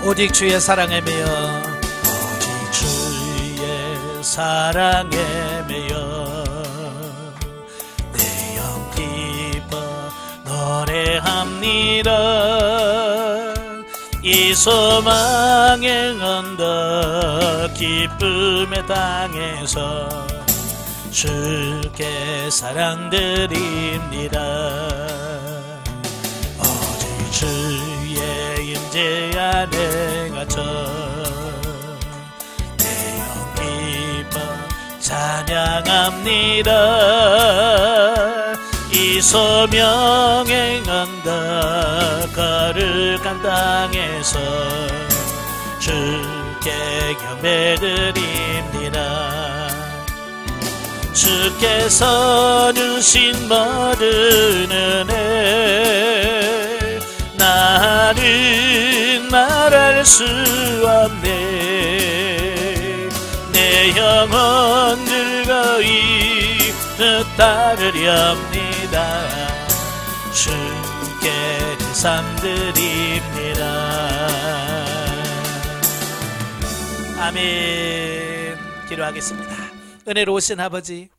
오직 주의 사랑에 매여 오직 주의 사랑에 매여 내 영 기뻐 노래합니다. 이 소망의 언덕 기쁨의 땅에서 주께 사랑드립니다. 오직 주의 임재 안에 갇혀 내 영 기뻐 찬양합니다. 이 소명의 언덕 거룩한 땅에서 주께 경배드립니다. 주께서 주신 모든 은혜 나는 말할 수 없네. 내 영혼 즐거이 따르렵니다. 주께 내 삶 드립니다. 아멘. 기도하겠습니다. 은혜로우신 아버지,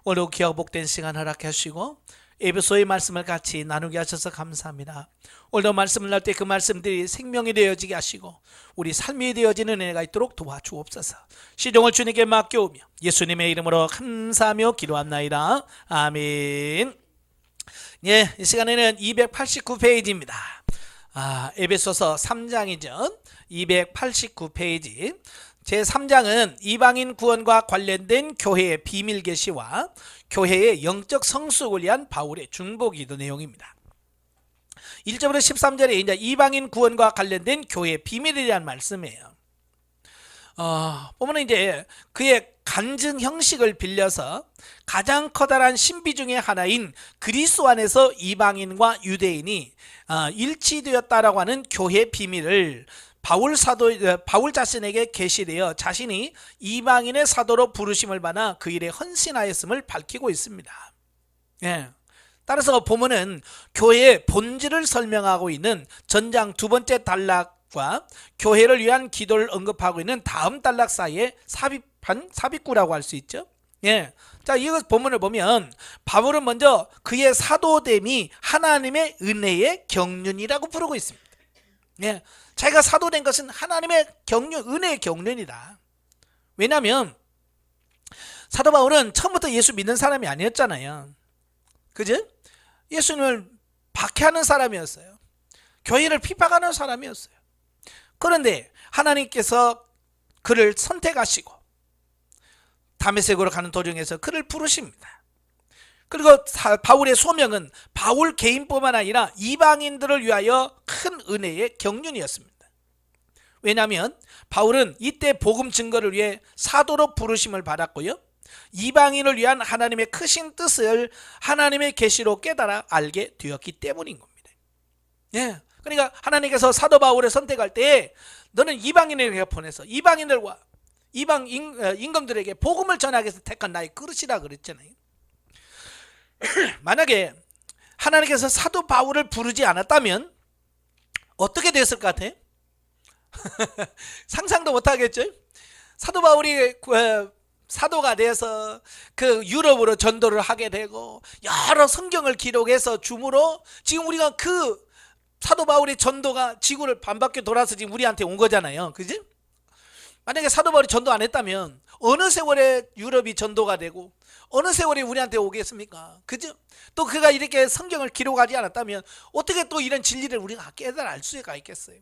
오늘 귀하고 복된 시간 허락해 주시고 에베소의 말씀을 같이 나누게 하셔서 감사합니다. 오늘도 말씀을 날 때 그 말씀들이 생명이 되어지게 하시고 우리 삶이 되어지는 은혜가 있도록 도와주옵소서. 시종을 주님께 맡겨오며 예수님의 이름으로 감사하며 기도합나이다. 아멘. 예, 이 시간에는 289페이지입니다. 에베소서 3장이죠. 289페이지. 제3장은 이방인 구원과 관련된 교회의 비밀 계시와 교회의 영적 성숙을 위한 바울의 중보기도 내용입니다. 1절부터 13절에 이제 이방인 구원과 관련된 교회의 비밀에 대한 말씀이에요. 보면 이제 그의 간증 형식을 빌려서 가장 커다란 신비 중의 하나인 그리스도 안에서 이방인과 유대인이 일치되었다라고 하는 교회의 비밀을 바울 자신에게 계시되어 자신이 이방인의 사도로 부르심을 받아 그 일에 헌신하였음을 밝히고 있습니다. 예. 따라서 보면은 교회의 본질을 설명하고 있는 전장 두 번째 단락과 교회를 위한 기도를 언급하고 있는 다음 단락 사이에 삽입구라고 할 수 있죠. 예. 자, 이거 본문을 보면 바울은 먼저 그의 사도됨이 하나님의 은혜의 경륜이라고 부르고 있습니다. 예. 자기가 사도된 것은 하나님의 경륜, 은혜의 경륜이다. 왜냐하면 사도 바울은 처음부터 예수 믿는 사람이 아니었잖아요. 그죠? 예수님을 박해하는 사람이었어요. 교회를 핍박하는 사람이었어요. 그런데 하나님께서 그를 선택하시고 다메섹으로 가는 도중에서 그를 부르십니다. 그리고 바울의 소명은 바울 개인뿐만 아니라 이방인들을 위하여 큰 은혜의 경륜이었습니다. 왜냐하면 바울은 이때 복음 증거를 위해 사도로 부르심을 받았고요, 이방인을 위한 하나님의 크신 뜻을 하나님의 계시로 깨달아 알게 되었기 때문인 겁니다. 예, 그러니까 하나님께서 사도 바울을 선택할 때 너는 이방인에게 보내서 이방인들과 이방 임금들에게 복음을 전하기 위해서 택한 나의 그릇이라 그랬잖아요. 만약에 하나님께서 사도 바울을 부르지 않았다면 어떻게 됐을 것 같아요? 상상도 못하겠죠? 사도 바울이 사도가 돼서 그 유럽으로 전도를 하게 되고 여러 성경을 기록해서 줌으로 지금 우리가 그 사도 바울의 전도가 지구를 반바퀴 돌아서 지금 우리한테 온 거잖아요. 그지? 만약에 사도 바울이 전도 안 했다면 어느 세월에 유럽이 전도가 되고 어느 세월에 우리한테 오겠습니까? 그죠? 또 그가 이렇게 성경을 기록하지 않았다면 어떻게 또 이런 진리를 우리가 깨달아 알 수가 있겠어요?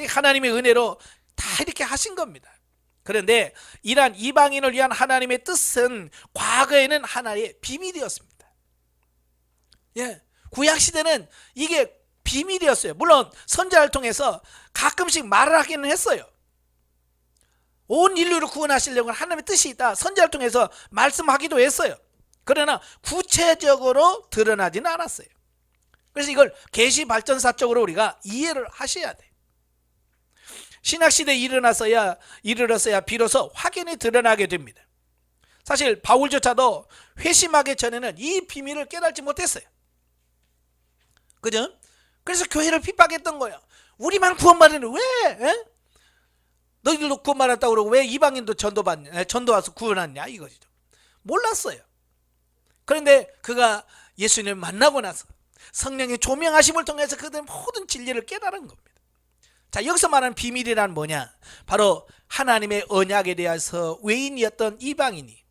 하나님의 은혜로 다 이렇게 하신 겁니다. 그런데 이러한 이방인을 위한 하나님의 뜻은 과거에는 하나의 비밀이었습니다. 예, 구약시대는 이게 비밀이었어요. 물론 선지자를 통해서 가끔씩 말을 하기는 했어요. 온 인류를 구원하시려고 하나님의 뜻이 있다, 선지자를 통해서 말씀하기도 했어요. 그러나 구체적으로 드러나지는 않았어요. 그래서 이걸 계시 발전사적으로 우리가 이해를 하셔야 돼요. 신약시대에 이르러서야 비로소 확연히 드러나게 됩니다. 사실 바울조차도 회심하기 전에는 이 비밀을 깨닫지 못했어요. 그죠? 그래서 교회를 핍박했던 거예요. 우리만 구원받으는 왜? 너희들도 구원 받았다고 그러고 왜 이방인도 전도 와서 구원하냐 이거죠. 몰랐어요. 그런데 그가 예수님을 만나고 나서 성령의 조명하심을 통해서 그들의 모든 진리를 깨달은 겁니다. 자, 여기서 말하는 비밀이란 뭐냐? 바로 하나님의 언약에 대해서 외인이었던 이방인이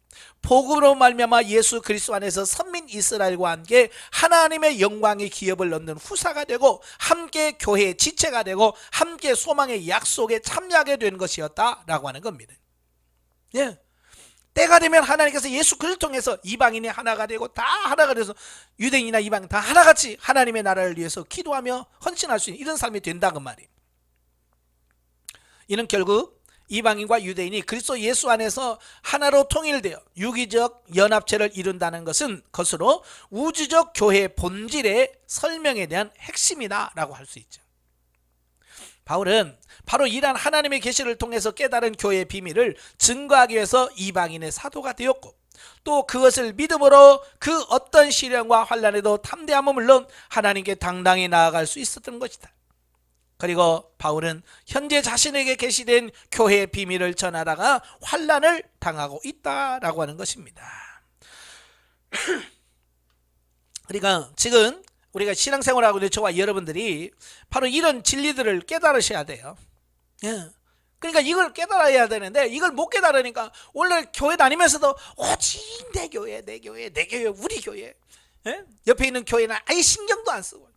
복음으로 말미암아 예수 그리스도 안에서 선민 이스라엘과 함께 하나님의 영광의 기업을 얻는 후사가 되고 함께 교회의 지체가 되고 함께 소망의 약속에 참여하게 된 것이었다라고 하는 겁니다. 예. 때가 되면 하나님께서 예수 그리스도를 통해서 이방인이 하나가 되고 다 하나가 돼서 유대인이나 이방인 다 하나같이 하나님의 나라를 위해서 기도하며 헌신할 수 있는 이런 삶이 된다 그 말이에요. 이는 결국 이방인과 유대인이 그리스도 예수 안에서 하나로 통일되어 유기적 연합체를 이룬다는 것은 것으로 우주적 교회의 본질의 설명에 대한 핵심이다 라고 할 수 있죠. 바울은 바로 이러한 하나님의 계시를 통해서 깨달은 교회의 비밀을 증거하기 위해서 이방인의 사도가 되었고 또 그것을 믿음으로 그 어떤 시련과 환난에도 담대함은 물론 하나님께 당당히 나아갈 수 있었던 것이다. 그리고 바울은 현재 자신에게 계시된 교회의 비밀을 전하다가 환난을 당하고 있다라고 하는 것입니다. 그러니까 지금 우리가 신앙생활하고 있는 저와 여러분들이 바로 이런 진리들을 깨달으셔야 돼요. 예. 그러니까 이걸 깨달아야 되는데 이걸 못 깨달으니까 원래 교회 다니면서도 오직 내 교회, 내 교회, 내 교회, 우리 교회. 예? 옆에 있는 교회는 아예 신경도 안 쓰고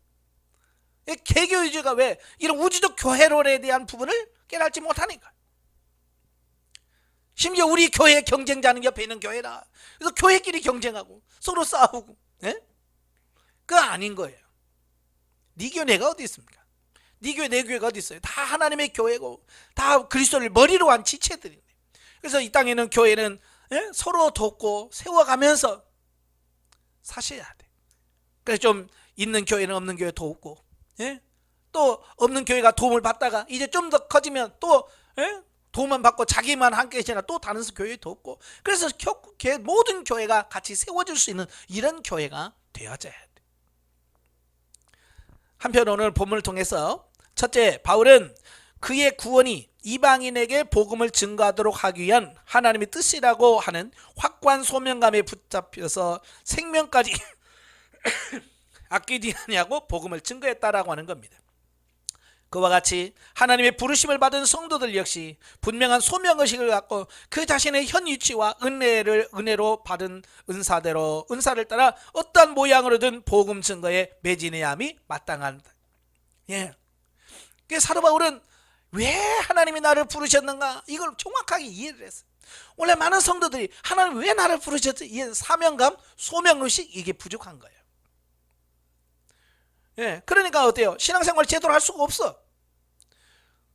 개교주의가 왜 이런 우주적 교회론에 대한 부분을 깨달지 못하니까. 심지어 우리 교회 경쟁자는 옆에 있는 교회라. 그래서 교회끼리 경쟁하고 서로 싸우고. 예? 그거 아닌 거예요. 네 교회 내가 어디 있습니까? 네 교회 내 교회가 어디 있어요? 다 하나님의 교회고 다 그리스도를 머리로 한 지체들이네. 그래서 이 땅에는 교회는 서로 돕고 세워가면서 사셔야 돼. 그래서 좀 있는 교회는 없는 교회 돕고 또 없는 교회가 도움을 받다가 이제 좀 더 커지면 또 도움만 받고 자기만 함께 계시나 또 다른 교회에 돕고 그래서 모든 교회가 같이 세워질 수 있는 이런 교회가 되어져야 돼. 한편 오늘 본문을 통해서 첫째, 바울은 그의 구원이 이방인에게 복음을 증거하도록 하기 위한 하나님의 뜻이라고 하는 확고한 소명감에 붙잡혀서 생명까지 아끼지 아니하고 복음을 증거했다라고 하는 겁니다. 그와 같이 하나님의 부르심을 받은 성도들 역시 분명한 소명의식을 갖고 그 자신의 현 위치와 은혜로 받은 은사를 따라 어떠한 모양으로든 복음 증거에 매진해야 함이 마땅한다. 예. 그래서 사도 바울은 왜 하나님이 나를 부르셨는가 이걸 정확하게 이해를 했어요. 원래 많은 성도들이 하나님 왜 나를 부르셨지? 이 사명감, 소명의식 이게 부족한 거예요. 예, 그러니까 어때요? 신앙생활 제대로 할 수가 없어.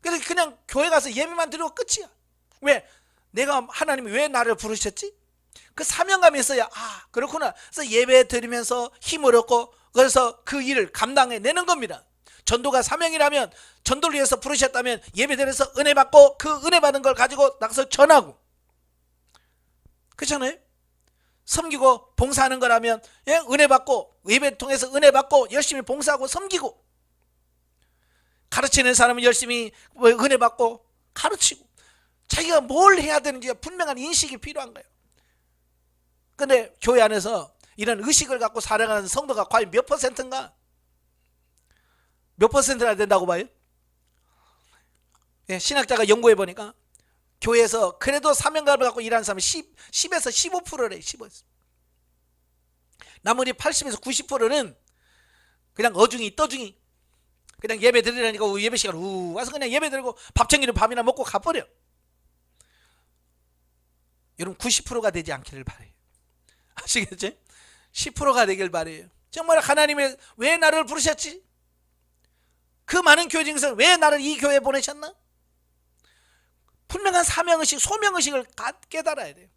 그래서 그냥 교회 가서 예배만 드리고 끝이야. 왜? 내가 하나님이 왜 나를 부르셨지? 그 사명감이 있어야 그렇구나. 그래서 예배 드리면서 힘을 얻고 그래서 그 일을 감당해내는 겁니다. 전도가 사명이라면 전도를 위해서 부르셨다면 예배 드려서 은혜 받고 그 은혜 받은 걸 가지고 나가서 전하고 그렇잖아요? 섬기고 봉사하는 거라면 은혜 받고 예배 통해서 은혜 받고 열심히 봉사하고 섬기고 가르치는 사람은 열심히 은혜 받고 가르치고 자기가 뭘 해야 되는지 분명한 인식이 필요한 거예요. 그런데 교회 안에서 이런 의식을 갖고 살아가는 성도가 과연 몇 퍼센트인가? 몇 퍼센트나 된다고 봐요? 신학자가 연구해 보니까 교회에서 그래도 사명감을 갖고 일하는 사람은 10에서 15%래. 15에서. 나머지 80에서 90%는 그냥 어중이 떠중이 그냥 예배 드리라니까 예배 시간 와서 그냥 예배 드리고 밥 챙기는 밥이나 먹고 가버려. 여러분 90%가 되지 않기를 바래요. 아시겠죠? 10%가 되길 바래요. 정말 하나님이 왜 나를 부르셨지? 그 많은 교회 중에서 왜 나를 이 교회에 보내셨나? 분명한 사명의식, 소명의식을 깨달아야 돼요.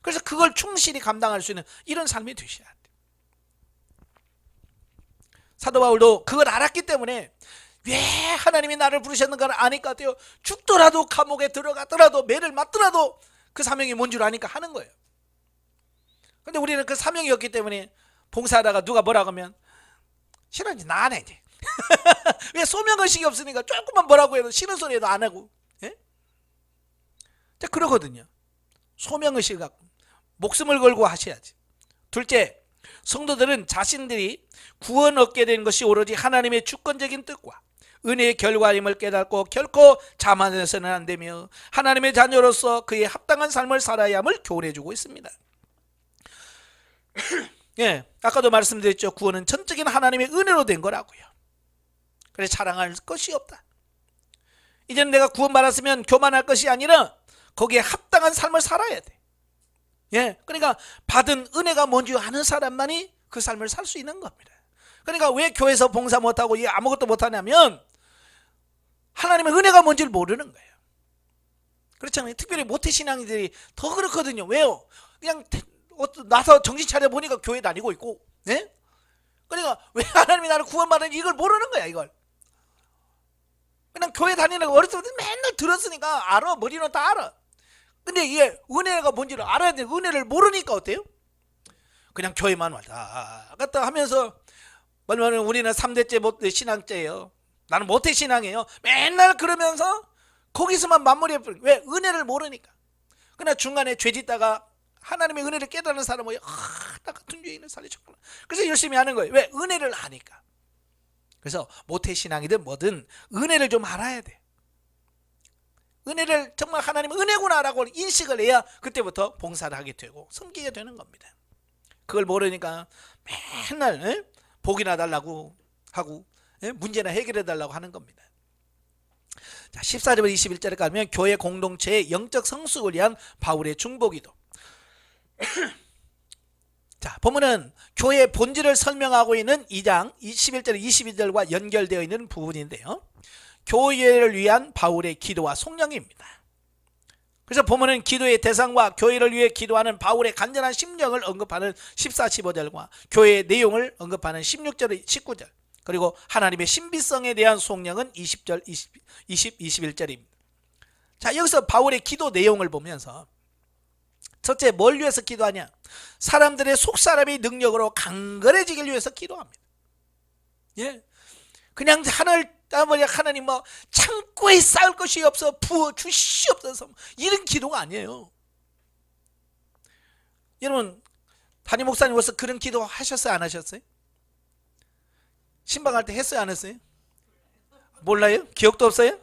그래서 그걸 충실히 감당할 수 있는 이런 삶이 되셔야 돼요. 사도 바울도 그걸 알았기 때문에 왜 하나님이 나를 부르셨는가를 아니까 돼요. 죽더라도 감옥에 들어가더라도 매를 맞더라도 그 사명이 뭔 줄 아니까 하는 거예요. 근데 우리는 그 사명이 없기 때문에 봉사하다가 누가 뭐라고 하면 싫어 이제 나 안 해 이제. 왜 소명의식이 없으니까 조금만 뭐라고 해도 싫은 소리 해도 안 하고 자, 그러거든요. 소명의식을 갖고 목숨을 걸고 하셔야지. 둘째, 성도들은 자신들이 구원 얻게 된 것이 오로지 하나님의 주권적인 뜻과 은혜의 결과임을 깨닫고 결코 자만해서는 안 되며 하나님의 자녀로서 그의 합당한 삶을 살아야 함을 교훈해주고 있습니다. 예, 아까도 말씀드렸죠. 구원은 전적인 하나님의 은혜로 된 거라고요. 그래서 자랑할 것이 없다. 이제는 내가 구원받았으면 교만할 것이 아니라 거기에 합당한 삶을 살아야 돼. 예, 그러니까 받은 은혜가 뭔지 아는 사람만이 그 삶을 살 수 있는 겁니다. 그러니까 왜 교회에서 봉사 못하고 아무것도 못하냐면 하나님의 은혜가 뭔지를 모르는 거예요. 그렇잖아요. 특별히 모태신앙이들이 더 그렇거든요. 왜요? 그냥 나서 정신 차려 보니까 교회 다니고 있고, 네? 그러니까 왜 하나님이 나를 구원받았는지 이걸 모르는 거야. 이걸 그냥 교회 다니는 거 어렸을 때 맨날 들었으니까 알아. 머리는 다 알아. 근데 이게 은혜가 뭔지를 알아야 돼. 은혜를 모르니까 어때요? 그냥 교회만 왔다 갔다 하면서 우리는 3대째 모태 신앙제예요. 나는 모태 신앙이에요. 맨날 그러면서 거기서만 맞물려. 왜? 은혜를 모르니까. 그러나 중간에 죄 짓다가 하나님의 은혜를 깨달은 사람은 뭐예요? 나 같은 죄인을 살려줬구나. 그래서 열심히 하는 거예요. 왜? 은혜를 아니까. 그래서 모태 신앙이든 뭐든 은혜를 좀 알아야 돼. 은혜를 정말 하나님의 은혜구나라고 인식을 해야 그때부터 봉사를 하게 되고 섬기게 되는 겁니다. 그걸 모르니까 맨날 복이나 달라고 하고 문제나 해결해 달라고 하는 겁니다. 자, 14절부터 21절에 가면 교회 공동체의 영적 성숙을 위한 바울의 중보기도. 자, 보면은 교회의 본질을 설명하고 있는 2장 11절 22절과 연결되어 있는 부분인데요. 교회를 위한 바울의 기도와 속령입니다. 그래서 보면은 기도의 대상과 교회를 위해 기도하는 바울의 간절한 심령을 언급하는 14, 15절과 교회의 내용을 언급하는 16절, 19절, 그리고 하나님의 신비성에 대한 속령은 20절, 21절입니다. 자, 여기서 바울의 기도 내용을 보면서 첫째, 뭘 위해서 기도하냐? 사람들의 속사람의 능력으로 강건해지길 위해서 기도합니다. 예, 그냥 하나님 창고에 쌓을 것이 없어 부어 주시옵소서 이런 기도가 아니에요. 여러분, 담임 목사님 와서 그런 기도 하셨어요? 안 하셨어요? 신방할 때 했어요? 안 했어요? 몰라요? 기억도 없어요?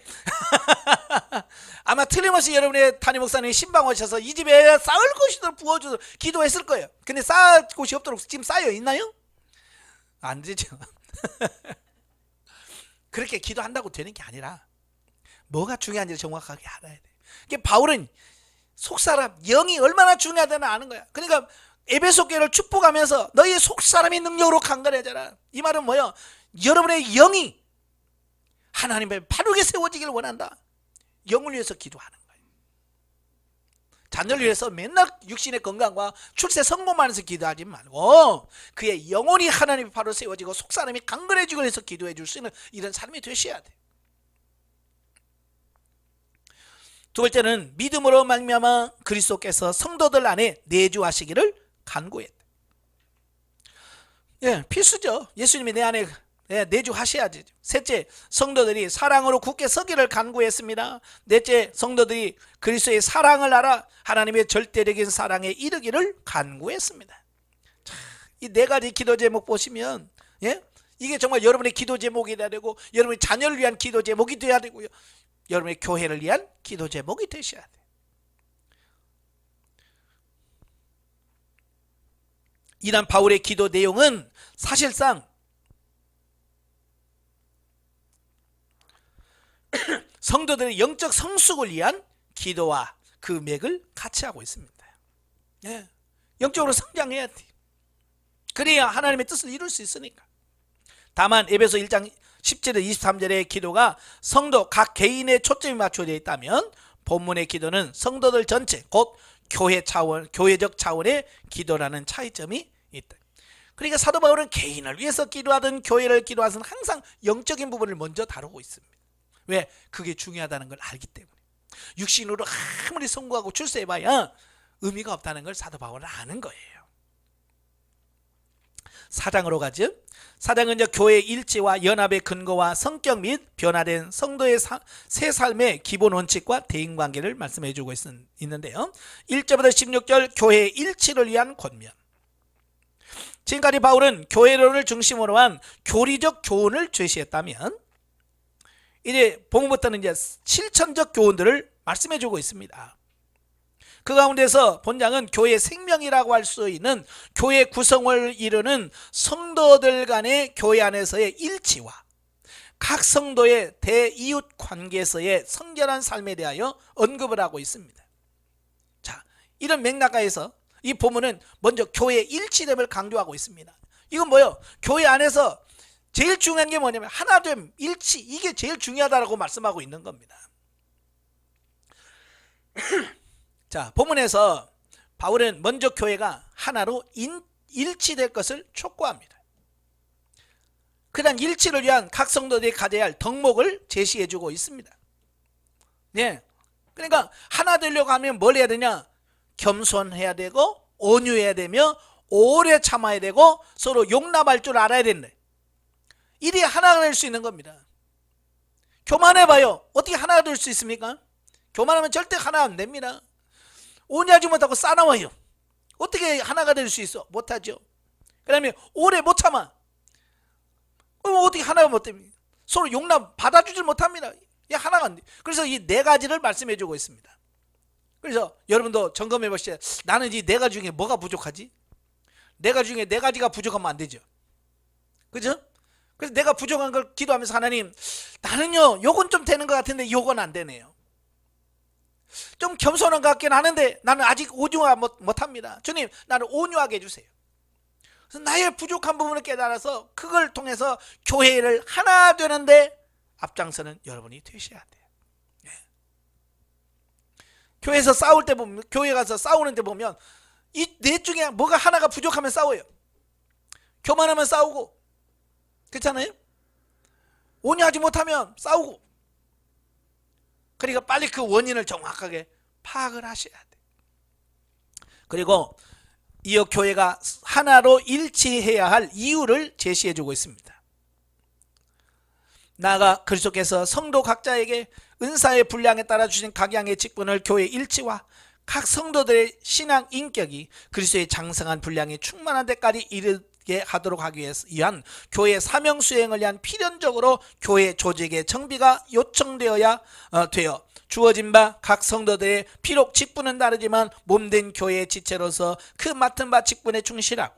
아마 틀림없이 여러분의 담임 목사님이 신방 오셔서 이 집에 쌓을 것이들 부어줘서 기도했을 거예요. 근데 쌓을 곳이 없도록 지금 쌓여 있나요? 안 되죠. 그렇게 기도한다고 되는 게 아니라 뭐가 중요한지 정확하게 알아야 돼. 이게 바울은 속사람, 영이 얼마나 중요하다는 아는 거야. 그러니까 에베소 교회를 축복하면서 너희의 속사람의 능력으로 강건해져라. 이 말은 뭐야? 여러분의 영이 하나님의 바르게 세워지길 원한다. 영을 위해서 기도하는 거예요. 자녀를 위해서 맨날 육신의 건강과 출세 성공만 해서 기도하지 말고 그의 영혼이 하나님의 바로 세워지고 속사람이 강건해지고 해서 기도해 줄 수 있는 이런 삶이 되셔야 돼. 두 번째는 믿음으로 말미암아 그리스도께서 성도들 안에 내주하시기를 간구했다. 예, 필수죠. 예수님이 내 안에 내주하셔야지. 셋째, 성도들이 사랑으로 굳게 서기를 간구했습니다. 넷째, 성도들이 그리스도의 사랑을 알아 하나님의 절대적인 사랑에 이르기를 간구했습니다. 이 네 가지 기도 제목 보시면 이게 정말 여러분의 기도 제목이 돼야 되고 여러분의 자녀를 위한 기도 제목이 돼야 되고요. 여러분의 교회를 위한 기도 제목이 되셔야 돼요. 이런 바울의 기도 내용은 사실상 성도들의 영적 성숙을 위한 기도와 그 맥을 같이 하고 있습니다. 예, 영적으로 성장해야 돼. 그래야 하나님의 뜻을 이룰 수 있으니까. 다만 에베소 1장 10절에 23절의 기도가 성도 각 개인의 초점이 맞춰져 있다면 본문의 기도는 성도들 전체 곧 교회 차원, 교회적 차원의 기도라는 차이점이 있다. 그러니까 사도 바울은 개인을 위해서 기도하든 교회를 기도하든 항상 영적인 부분을 먼저 다루고 있습니다. 왜? 그게 중요하다는 걸 알기 때문에. 육신으로 아무리 성공하고 출세해봐야 의미가 없다는 걸 사도 바울은 아는 거예요. 4장으로 가죠. 4장은 이제 교회 일치와 연합의 근거와 성격 및 변화된 성도의 새 삶의 기본 원칙과 대인관계를 말씀해 주고 있는데요. 1절부터 16절 교회의 일치를 위한 권면. 지금까지 바울은 교회론을 중심으로 한 교리적 교훈을 제시했다면 이제 본문부터는 이제 실천적 교훈들을 말씀해 주고 있습니다. 그 가운데서 본장은 교회의 생명이라고 할 수 있는 교회 구성을 이루는 성도들 간의 교회 안에서의 일치와 각 성도의 대이웃 관계에서의 성결한 삶에 대하여 언급을 하고 있습니다. 자, 이런 맥락하에서 이 본문은 먼저 교회의 일치됨을 강조하고 있습니다. 이건 뭐예요? 교회 안에서 제일 중요한 게 뭐냐면 하나됨, 일치, 이게 제일 중요하다고 말씀하고 있는 겁니다. 자, 본문에서 바울은 먼저 교회가 하나로 일치될 것을 촉구합니다. 그러한 일치를 위한 각 성도들이 가져야 할 덕목을 제시해주고 있습니다. 네, 그러니까 하나 되려고 하면 뭘 해야 되냐? 겸손해야 되고 온유해야 되며 오래 참아야 되고 서로 용납할 줄 알아야 된다. 이리 하나가 될 수 있는 겁니다. 교만해봐요. 어떻게 하나가 될 수 있습니까? 교만하면 절대 하나 안 됩니다. 온유하지 못하고 싸나워요. 어떻게 하나가 될 수 있어? 못하죠. 그 다음에 오래 못 참아. 어떻게 하나가 못 됩니까? 서로 용납 받아주질 못합니다. 하나가 안 돼. 그래서 이 네 가지를 말씀해 주고 있습니다. 그래서 여러분도 점검해 보시죠. 나는 이 네 가지 중에 뭐가 부족하지? 네 가지 중에 네 가지가 부족하면 안 되죠. 그죠? 그래서 내가 부족한 걸 기도하면서 하나님, 나는요 요건 좀 되는 것 같은데 요건 안 되네요. 좀 겸손한 것 같긴 하는데 나는 아직 온유하 못합니다. 주님, 나를 온유하게 해주세요. 그래서 나의 부족한 부분을 깨달아서 그걸 통해서 교회를 하나 되는데 앞장서는 여러분이 되셔야 돼요. 네. 교회에서 싸울 때 보면, 교회 가서 싸우는 데 보면 이 넷 중에 뭐가 하나가 부족하면 싸워요. 교만하면 싸우고, 그렇잖아요? 온유하지 못하면 싸우고. 그러니까 빨리 그 원인을 정확하게 파악을 하셔야 돼요. 그리고 이어 교회가 하나로 일치해야 할 이유를 제시해 주고 있습니다. 나아가 그리스도께서 성도 각자에게 은사의 분량에 따라 주신 각양의 직분을 교회 일치와 각 성도들의 신앙 인격이 그리스도의 장성한 분량이 충만한 데까지 이르게 하도록 하기 위한 교회 사명 수행을 위한 필연적으로 교회 조직의 정비가 요청되어야 되어 주어진 바 각 성도들의 비록 직분은 다르지만 몸된 교회의 지체로서 그 맡은 바 직분에 충실하고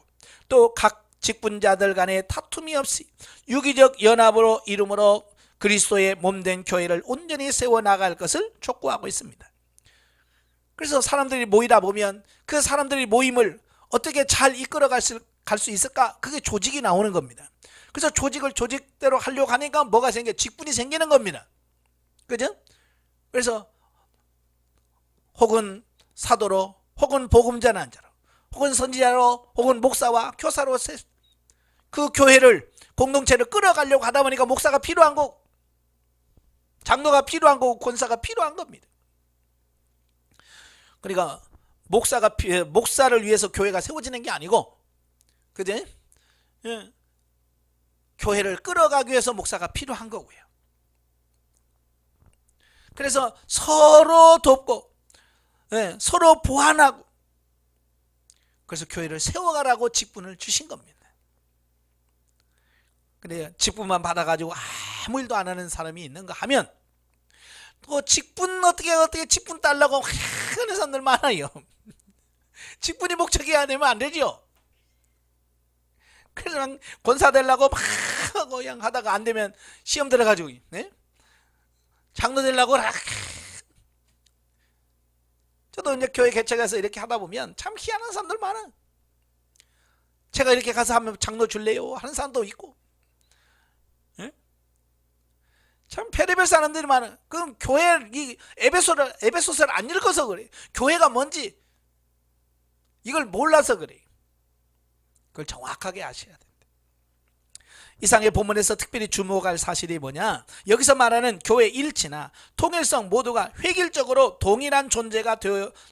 또 각 직분자들 간에 다툼이 없이 유기적 연합으로 이름으로 그리스도의 몸된 교회를 온전히 세워나갈 것을 촉구하고 있습니다. 그래서 사람들이 모이다 보면 그 사람들이 모임을 어떻게 잘 이끌어 갈 수 있을까? 그게 조직이 나오는 겁니다. 그래서 조직을 조직대로 하려고 하니까 뭐가 생겨? 직분이 생기는 겁니다. 그죠? 그래서 혹은 사도로, 혹은 복음 전한 자로, 혹은 선지자로, 혹은 목사와 교사로 그 교회를, 공동체를 끌어가려고 하다 보니까 목사가 필요한 거고, 장로가 필요한 거고, 권사가 필요한 겁니다. 그러니까 목사를 위해서 교회가 세워지는 게 아니고, 그제? 예. 교회를 끌어가기 위해서 목사가 필요한 거고요. 그래서 서로 돕고, 예, 서로 보완하고, 그래서 교회를 세워가라고 직분을 주신 겁니다. 근데 직분만 받아가지고 아무 일도 안 하는 사람이 있는가 하면 또 직분 어떻게 직분 달라고 하는 사람들 많아요. 직분이 목적이 아니면 안 되죠. 그래서 권사 되려고 막 그냥 하다가 안 되면 시험 들어가지고, 네? 장로 되려고 저도 이제 교회 개척해서 이렇게 하다 보면 참 희한한 사람들 많아. 제가 이렇게 가서 하면 장로 줄래요? 하는 사람도 있고, 네? 참 별의별 사람들이 많아. 그럼 교회 이 에베소서를 안 읽어서 그래. 교회가 뭔지 이걸 몰라서 그래. 그걸 정확하게 아셔야 됩니다. 이상의 본문에서 특별히 주목할 사실이 뭐냐? 여기서 말하는 교회 일치나 통일성 모두가 획일적으로 동일한 존재가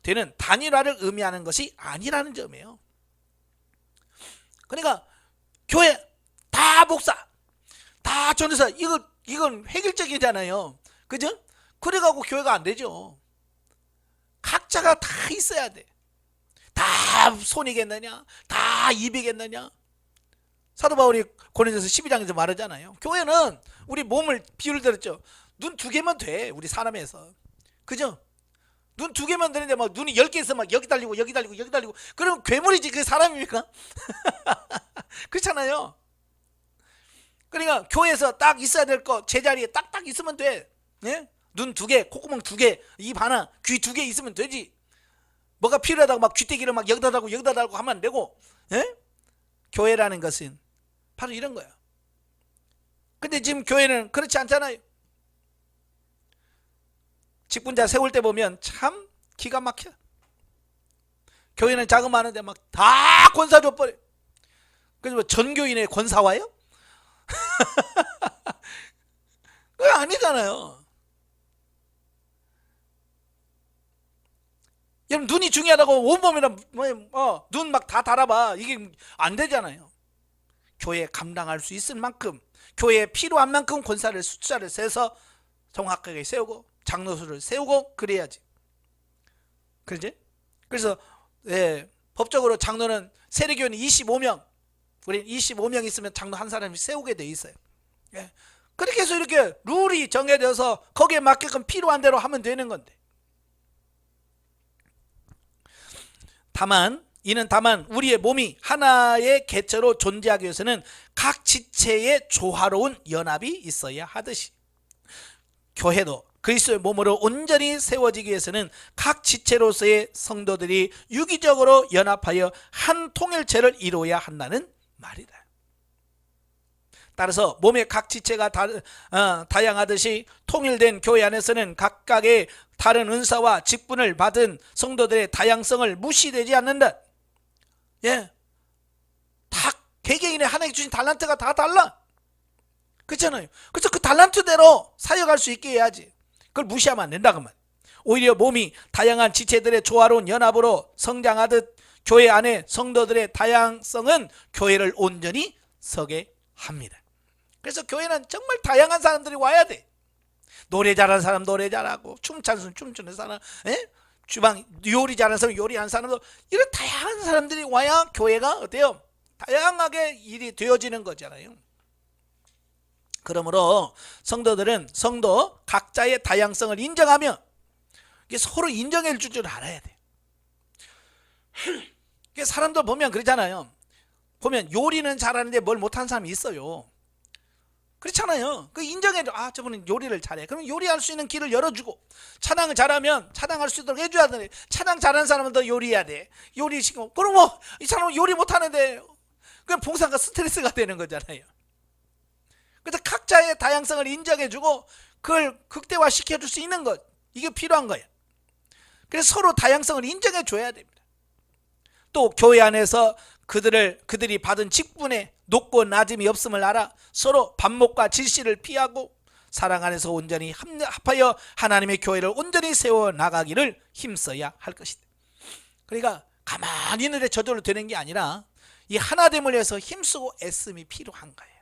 되는 단일화를 의미하는 것이 아니라는 점이에요. 그러니까 교회 다 목사, 다 전도사, 이건 획일적이잖아요. 그죠? 그래가고 교회가 안 되죠. 각자가 다 있어야 돼. 다 손이겠느냐? 다 입이겠느냐? 사도 바울이 고린도서 12장에서 말하잖아요. 교회는 우리 몸을 비유를 들었죠. 눈 2개면 돼. 우리 사람에서. 그죠? 눈 2개면 되는데 막 눈이 10개 있어 막 여기 달리고 여기 달리고 여기 달리고 그러면 괴물이지 그게 사람입니까? 그렇잖아요. 그러니까 교회에서 딱 있어야 될 거 제자리에 딱딱 있으면 돼. 예? 눈 2개, 콧구멍 2개, 입 하나, 귀 2개 있으면 되지. 뭐가 필요하다고 막 쥐떼기를 막 여기다 달고 여기다 달고 하면 안 되고. 예? 교회라는 것은 바로 이런 거야. 근데 지금 교회는 그렇지 않잖아요. 직분자 세울 때 보면 참 기가 막혀. 교회는 자그마한데 막 다 권사 줘버려. 그래서 뭐 전교인의 권사와요? 그게 아니잖아요. 여러분 눈이 중요하다고 온몸이랑 눈 막 다 달아봐. 이게 안 되잖아요. 교회에 감당할 수 있을 만큼 교회에 필요한 만큼 권사를 숫자를 세서 정확하게 세우고 장로수를 세우고 그래야지. 그렇지? 그래서 법적으로 장로는 세례교인이 25명, 우리 25명 있으면 장로 한 사람이 세우게 돼 있어요. 예. 그렇게 해서 이렇게 룰이 정해져서 거기에 맞게끔 필요한 대로 하면 되는 건데. 이는 다만 우리의 몸이 하나의 개체로 존재하기 위해서는 각 지체의 조화로운 연합이 있어야 하듯이 교회도 그리스도의 몸으로 온전히 세워지기 위해서는 각 지체로서의 성도들이 유기적으로 연합하여 한 통일체를 이루어야 한다는 말이다. 따라서 몸의 각 지체가 다양하듯이 통일된 교회 안에서는 각각의 다른 은사와 직분을 받은 성도들의 다양성을 무시되지 않는다. 예, 다 개개인의 하나님께 주신 달란트가 다 달라. 그렇잖아요. 그래서 그 달란트대로 사역할 수 있게 해야지. 그걸 무시하면 안 된다 그 말. 오히려 몸이 다양한 지체들의 조화로운 연합으로 성장하듯 교회 안에 성도들의 다양성은 교회를 온전히 서게 합니다. 그래서 교회는 정말 다양한 사람들이 와야 돼. 노래 잘하는 사람 노래 잘하고 춤 잘 춤추는 사람, 주방 요리 잘하는 사람 요리하는 사람도 이런 다양한 사람들이 와야 교회가 어때요? 다양하게 일이 되어지는 거잖아요. 그러므로 성도들은 성도 각자의 다양성을 인정하며 서로 인정해 줄 줄 알아야 돼. 사람들 보면 그러잖아요. 보면 요리는 잘하는데 뭘 못하는 사람이 있어요. 그렇잖아요. 그 인정해줘. 아, 저분은 요리를 잘해. 그럼 요리할 수 있는 길을 열어주고, 찬양을 잘하면 찬양할 수 있도록 해줘야 돼. 찬양 잘하는 사람은 더 요리해야 돼. 요리 시키고. 그럼 뭐 이 사람은 요리 못하는데 그냥 봉사가 스트레스가 되는 거잖아요. 그래서 각자의 다양성을 인정해주고 그걸 극대화시켜줄 수 있는 것, 이게 필요한 거예요. 그래서 서로 다양성을 인정해줘야 됩니다. 또 교회 안에서 그들이 받은 직분에 높고 낮음이 없음을 알아 서로 반목과 질시를 피하고 사랑 안에서 온전히 합하여 하나님의 교회를 온전히 세워나가기를 힘써야 할 것이다. 그러니까 가만히 있는데 저절로 되는 게 아니라 이 하나됨을 위해서 힘쓰고 애씀이 필요한 거예요.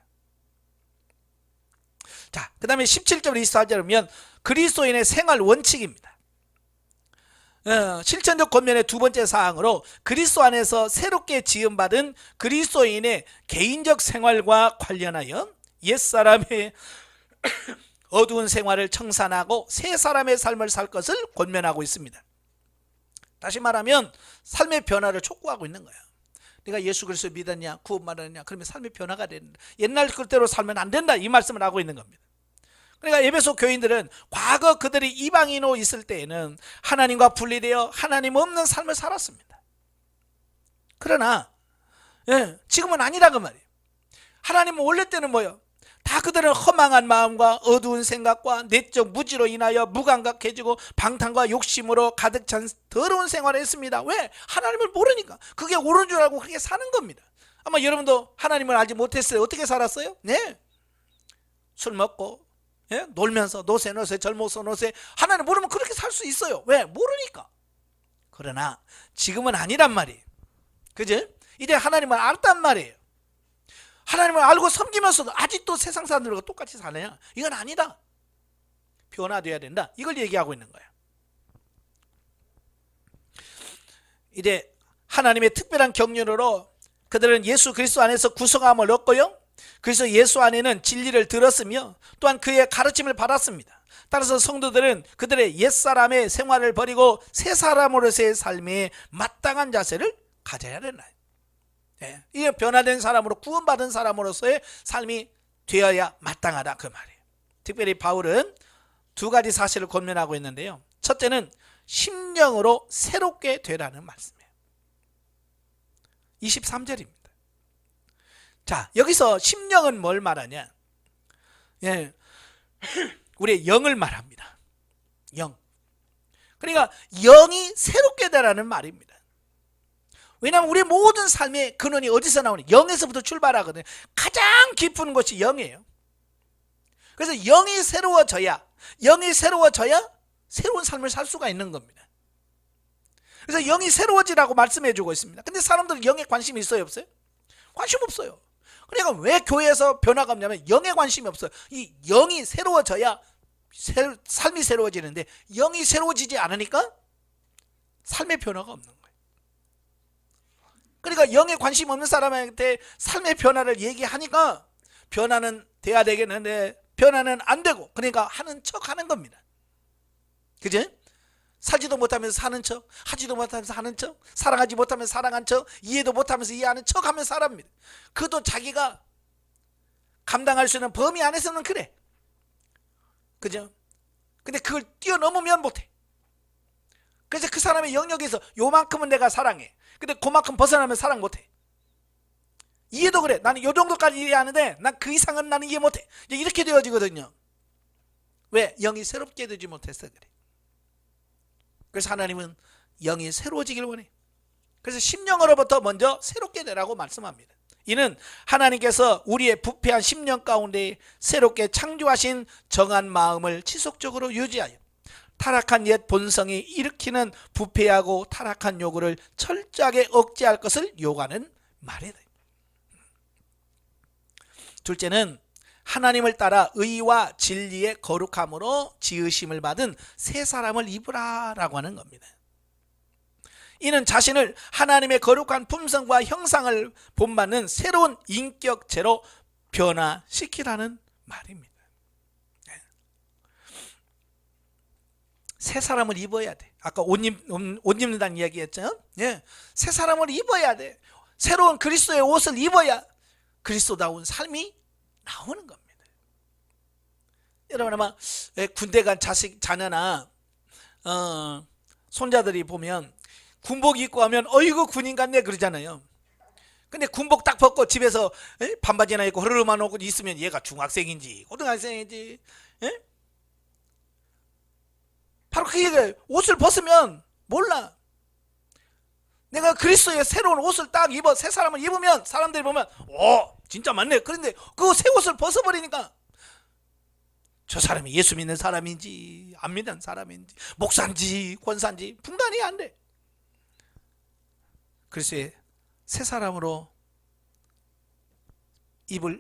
자, 그 다음에 17절 24절을 보면 그리스도인의 생활 원칙입니다. 실천적 권면의 두 번째 사항으로 그리스도 안에서 새롭게 지음받은 그리스도인의 개인적 생활과 관련하여 옛사람의 어두운 생활을 청산하고 새 사람의 삶을 살 것을 권면하고 있습니다. 다시 말하면 삶의 변화를 촉구하고 있는 거야. 네가 예수 그리스도 믿었냐, 구원 받았냐, 그러면 삶의 변화가 된다. 옛날 그대로 살면 안 된다, 이 말씀을 하고 있는 겁니다. 그러니까 에베소 교인들은 과거 그들이 이방인으로 있을 때에는 하나님과 분리되어 하나님 없는 삶을 살았습니다. 그러나 지금은 아니라 그 말이에요. 하나님은 원래 때는 뭐예요? 다 그들은 허망한 마음과 어두운 생각과 내적 무지로 인하여 무감각해지고 방탕과 욕심으로 가득 찬 더러운 생활을 했습니다. 왜? 하나님을 모르니까. 그게 옳은 줄 알고 그렇게 사는 겁니다. 아마 여러분도 하나님을 알지 못했어요. 어떻게 살았어요? 네, 술 먹고 놀면서 노세 젊어서 노세. 하나님 모르면 그렇게 살 수 있어요. 왜? 모르니까. 그러나 지금은 아니란 말이에요. 그죠? 이제 하나님을 알단 말이에요. 하나님을 알고 섬기면서도 아직도 세상 사람들과 똑같이 사느냐? 이건 아니다. 변화되어야 된다. 이걸 얘기하고 있는 거예요. 이제 하나님의 특별한 경륜으로 그들은 예수 그리스도 안에서 구성함을 얻고요, 그래서 예수 안에는 진리를 들었으며 또한 그의 가르침을 받았습니다. 따라서 성도들은 그들의 옛사람의 생활을 버리고 새 사람으로서의 삶에 마땅한 자세를 가져야 된다. 이게 변화된 사람으로, 구원받은 사람으로서의 삶이 되어야 마땅하다, 그 말이에요. 특별히 바울은 두 가지 사실을 권면하고 있는데요. 첫째는 심령으로 새롭게 되라는 말씀이에요. 23절입니다. 자, 여기서 심령은 뭘 말하냐? 우리의 영을 말합니다. 영. 그러니까 영이 새롭게 되라는 말입니다. 왜냐하면 우리 모든 삶의 근원이 어디서 나오냐? 영에서부터 출발하거든요. 가장 깊은 곳이 영이에요. 그래서 영이 새로워져야 새로운 삶을 살 수가 있는 겁니다. 그래서 영이 새로워지라고 말씀해 주고 있습니다. 근데 사람들은 영에 관심이 있어요, 없어요? 관심 없어요. 그러니까 왜 교회에서 변화가 없냐면 영에 관심이 없어요. 이 영이 새로워져야 삶이 새로워지는데, 영이 새로워지지 않으니까 삶의 변화가 없는 거예요. 그러니까 영에 관심 없는 사람한테 삶의 변화를 얘기하니까 변화는 돼야 되겠는데 변화는 안 되고, 그러니까 하는 척 하는 겁니다. 그죠? 살지도 못하면서 사는 척, 하지도 못하면서 하는 척, 사랑하지 못하면서 사랑한 척, 이해도 못하면서 이해하는 척 하면서 살아갑니다. 그도 자기가 감당할 수 있는 범위 안에서는 그래. 그죠? 근데 그걸 뛰어넘으면 못해. 그래서 그 사람의 영역에서 요만큼은 내가 사랑해. 근데 그만큼 벗어나면 사랑 못해. 이해도 그래. 나는 요 정도까지 이해하는데 난 그 이상은 나는 이해 못해. 이제 이렇게 되어지거든요. 왜? 영이 새롭게 되지 못해서 그래. 그래서 하나님은 영이 새로워지길 원해. 그래서 심령으로부터 먼저 새롭게 되라고 말씀합니다. 이는 하나님께서 우리의 부패한 심령 가운데 새롭게 창조하신 정한 마음을 지속적으로 유지하여 타락한 옛 본성이 일으키는 부패하고 타락한 요구를 철저하게 억제할 것을 요구하는 말이다. 둘째는 하나님을 따라 의와 진리의 거룩함으로 지으심을 받은 새 사람을 입으라라고 하는 겁니다. 이는 자신을 하나님의 거룩한 품성과 형상을 본받는 새로운 인격체로 변화시키라는 말입니다. 새 사람을 입어야 돼. 아까 옷 입는다는 이야기했죠? 새 사람을 입어야 돼. 새로운 그리스도의 옷을 입어야 그리스도다운 삶이 나오는 겁니다. 여러분 아마 군대 간 자녀나 손자들이 보면 군복 입고 하면 어이구 군인 같네 그러잖아요. 근데 군복 딱 벗고 집에서 반바지나 입고 흐르르만 오고 있으면 얘가 중학생인지 고등학생인지 바로 그 얘기예요. 옷을 벗으면 몰라. 내가 그리스도의 새로운 옷을 딱 입어 새 사람을 입으면 사람들이 보면 진짜 맞네. 그런데 그 새 옷을 벗어버리니까 저 사람이 예수 믿는 사람인지 안 믿는 사람인지 목사인지 권사인지 분간이 안 돼. 그리스도의 새 사람으로